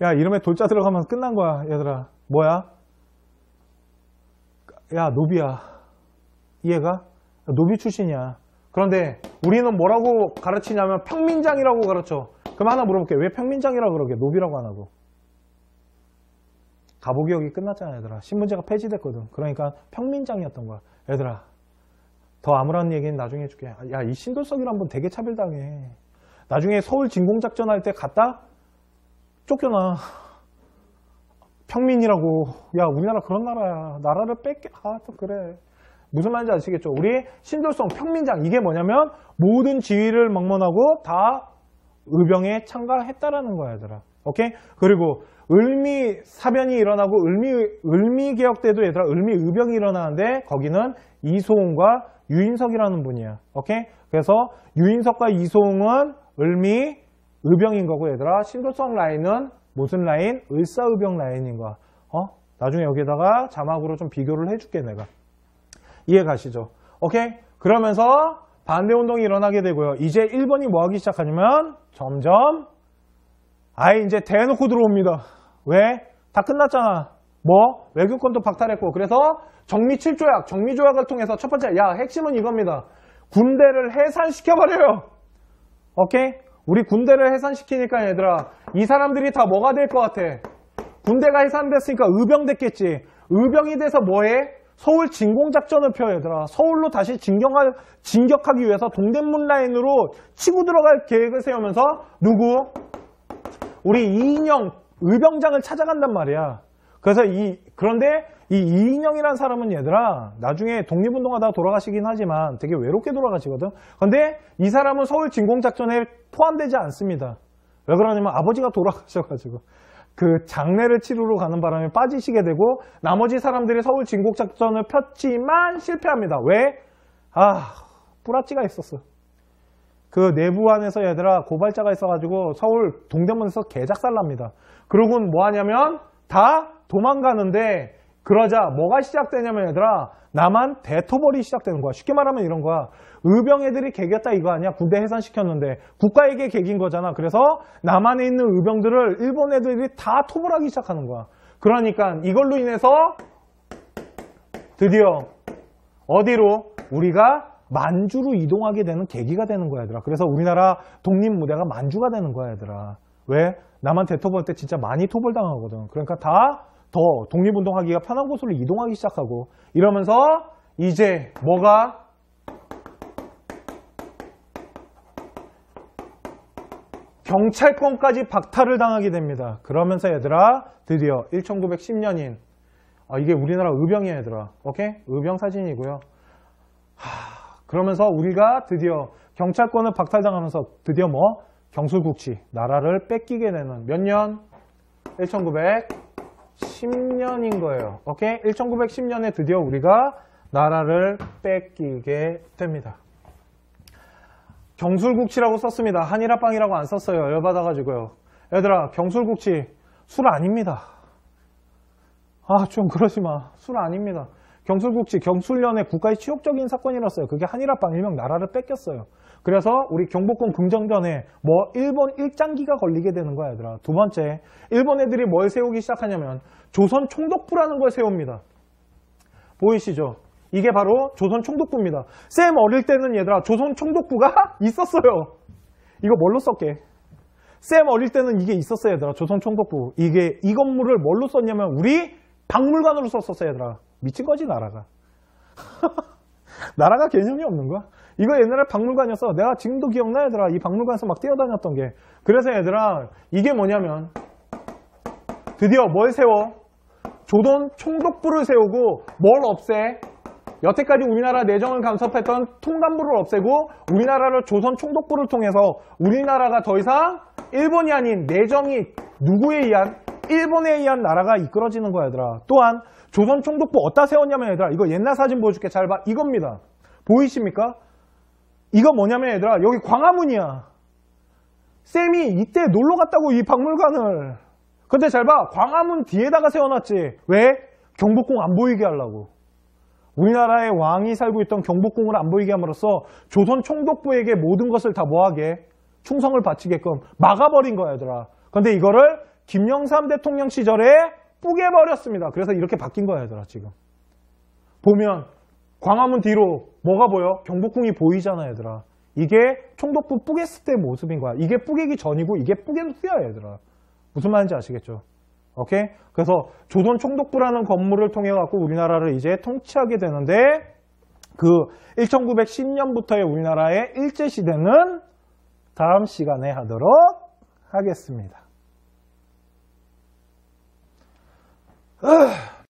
야 이름에 돌자 들어가면 끝난 거야 얘들아. 뭐야? 야 노비야. 이해가? 노비 출신이야. 그런데 우리는 뭐라고 가르치냐면 평민장이라고 가르쳐. 그럼 하나 물어볼게. 왜 평민장이라고 그러게? 노비라고 안 하고. 가보기역이 끝났잖아 얘들아. 신문제가 폐지됐거든. 그러니까 평민장이었던 거야. 얘들아 더 암울한 얘기는 나중에 해줄게. 야 이 신돌석이란 분 되게 차별당해. 나중에 서울 진공작전 할 때 갔다 쫓겨나. 평민이라고. 야, 우리나라 그런 나라야. 나라를 뺏게. 또 그래. 무슨 말인지 아시겠죠? 우리 신돌성 평민장, 이게 뭐냐면 모든 지위를 막론하고 다 의병에 참가했다라는 거야, 얘들아. 오케이? 그리고 을미 사변이 일어나고 을미 개혁 때도 얘들아 을미 의병이 일어나는데 거기는 이소홍과 유인석이라는 분이야. 오케이? 그래서 유인석과 이소홍은 을미 의병인 거고, 얘들아 신도성 라인은 무슨 라인? 을사의병 라인인 거야. 나중에 여기다가 자막으로 좀 비교를 해줄게, 내가. 이해 가시죠? 오케이? 그러면서 반대운동이 일어나게 되고요. 이제 일본이 뭐 하기 시작하냐면 점점 아예 이제 대놓고 들어옵니다. 왜? 다 끝났잖아. 뭐? 외교권도 박탈했고. 그래서 정미 7조약, 정미조약을 통해서 첫 번째, 핵심은 이겁니다. 군대를 해산시켜버려요. 오케이? 우리 군대를 해산시키니까 얘들아, 이 사람들이 다 뭐가 될 것 같아? 군대가 해산됐으니까 의병 됐겠지. 의병이 돼서 뭐해? 서울 진공작전을 펴, 얘들아. 서울로 다시 진격하기 위해서 동대문 라인으로 치고 들어갈 계획을 세우면서 누구? 우리 이인영 의병장을 찾아간단 말이야. 그래서 그런데 이 이인영이라는 사람은 얘들아 나중에 독립운동하다가 돌아가시긴 하지만 되게 외롭게 돌아가시거든. 근데 이 사람은 서울 진공작전에 포함되지 않습니다. 왜 그러냐면 아버지가 돌아가셔가지고 그 장례를 치르러 가는 바람에 빠지시게 되고 나머지 사람들이 서울 진공작전을 폈지만 실패합니다. 왜? 뿌라찌가 있었어. 그 내부안에서 얘들아 고발자가 있어가지고 서울 동대문에서 개작살납니다. 그러고는 뭐 하냐면 다 도망가는데 그러자 뭐가 시작되냐면 얘들아 남한 대토벌이 시작되는 거야. 쉽게 말하면 이런 거야. 의병 애들이 개겼다 이거 아니야? 군대 해산시켰는데 국가에게 개긴 거잖아. 그래서 남한에 있는 의병들을 일본 애들이 다 토벌하기 시작하는 거야. 그러니까 이걸로 인해서 드디어 어디로? 우리가 만주로 이동하게 되는 계기가 되는 거야, 얘들아. 그래서 우리나라 독립무대가 만주가 되는 거야, 얘들아. 왜? 남한 대토벌 때 진짜 많이 토벌당하거든. 그러니까 다 더 독립운동하기가 편한 곳으로 이동하기 시작하고 이러면서 이제 뭐가? 경찰권까지 박탈을 당하게 됩니다. 그러면서 얘들아 드디어 1910년인 이게 우리나라 의병이야, 얘들아. 오케이? 의병 사진이고요. 그러면서 우리가 드디어 경찰권을 박탈당하면서 드디어 뭐? 경술국치, 나라를 뺏기게 되는 몇 년? 1910년인 거예요. 오케이? 1910년에 드디어 우리가 나라를 뺏기게 됩니다. 경술국치라고 썼습니다. 한일합방이라고 안 썼어요. 열받아가지고요. 얘들아, 경술국치 술 아닙니다. 좀 그러지 마. 술 아닙니다. 경술국치, 경술련의 국가의 치욕적인 사건이었어요. 그게 한일합방 일명 나라를 뺏겼어요. 그래서 우리 경복궁 금정전에 일본 일장기가 걸리게 되는 거야, 얘들아. 두 번째, 일본 애들이 뭘 세우기 시작하냐면 조선 총독부라는 걸 세웁니다. 보이시죠? 이게 바로 조선 총독부입니다. 쌤 어릴 때는 얘들아 조선 총독부가 있었어요. 이거 뭘로 썼게? 쌤 어릴 때는 이게 있었어요, 얘들아. 조선 총독부. 이 건물을 뭘로 썼냐면 우리 박물관으로 썼었어요, 얘들아. 미친 거지, 나라가. 나라가 개념이 없는 거야. 이거 옛날에 박물관이었어. 내가 지금도 기억나, 얘들아. 이 박물관에서 막 뛰어다녔던 게. 그래서 얘들아, 이게 뭐냐면 드디어 뭘 세워? 조선 총독부를 세우고 뭘 없애? 여태까지 우리나라 내정을 간섭했던 통감부를 없애고 우리나라를 조선 총독부를 통해서 우리나라가 더 이상 일본이 아닌 내정이 누구에 의한? 일본에 의한 나라가 이끌어지는 거야, 얘들아. 또한 조선 총독부 어디다 세웠냐면 얘들아, 이거 옛날 사진 보여줄게. 잘 봐. 이겁니다. 보이십니까? 이거 뭐냐면 얘들아, 여기 광화문이야. 쌤이 이때 놀러 갔다고 이 박물관을. 근데 잘 봐. 광화문 뒤에다가 세워놨지. 왜? 경복궁 안 보이게 하려고. 우리나라의 왕이 살고 있던 경복궁을 안 보이게 함으로써 조선 총독부에게 모든 것을 다 뭐하게? 충성을 바치게끔 막아버린 거야, 얘들아. 근데 이거를 김영삼 대통령 시절에 뿌개버렸습니다. 그래서 이렇게 바뀐 거야, 얘들아, 지금. 보면 광화문 뒤로 뭐가 보여? 경복궁이 보이잖아, 얘들아. 이게 총독부 뿌갰을 때 모습인 거야. 이게 뿌개기 전이고 이게 뿌개는 후야, 얘들아. 무슨 말인지 아시겠죠? 오케이? 그래서 조선 총독부라는 건물을 통해 갖고 우리나라를 이제 통치하게 되는데 그 1910년부터의 우리나라의 일제시대는 다음 시간에 하도록 하겠습니다.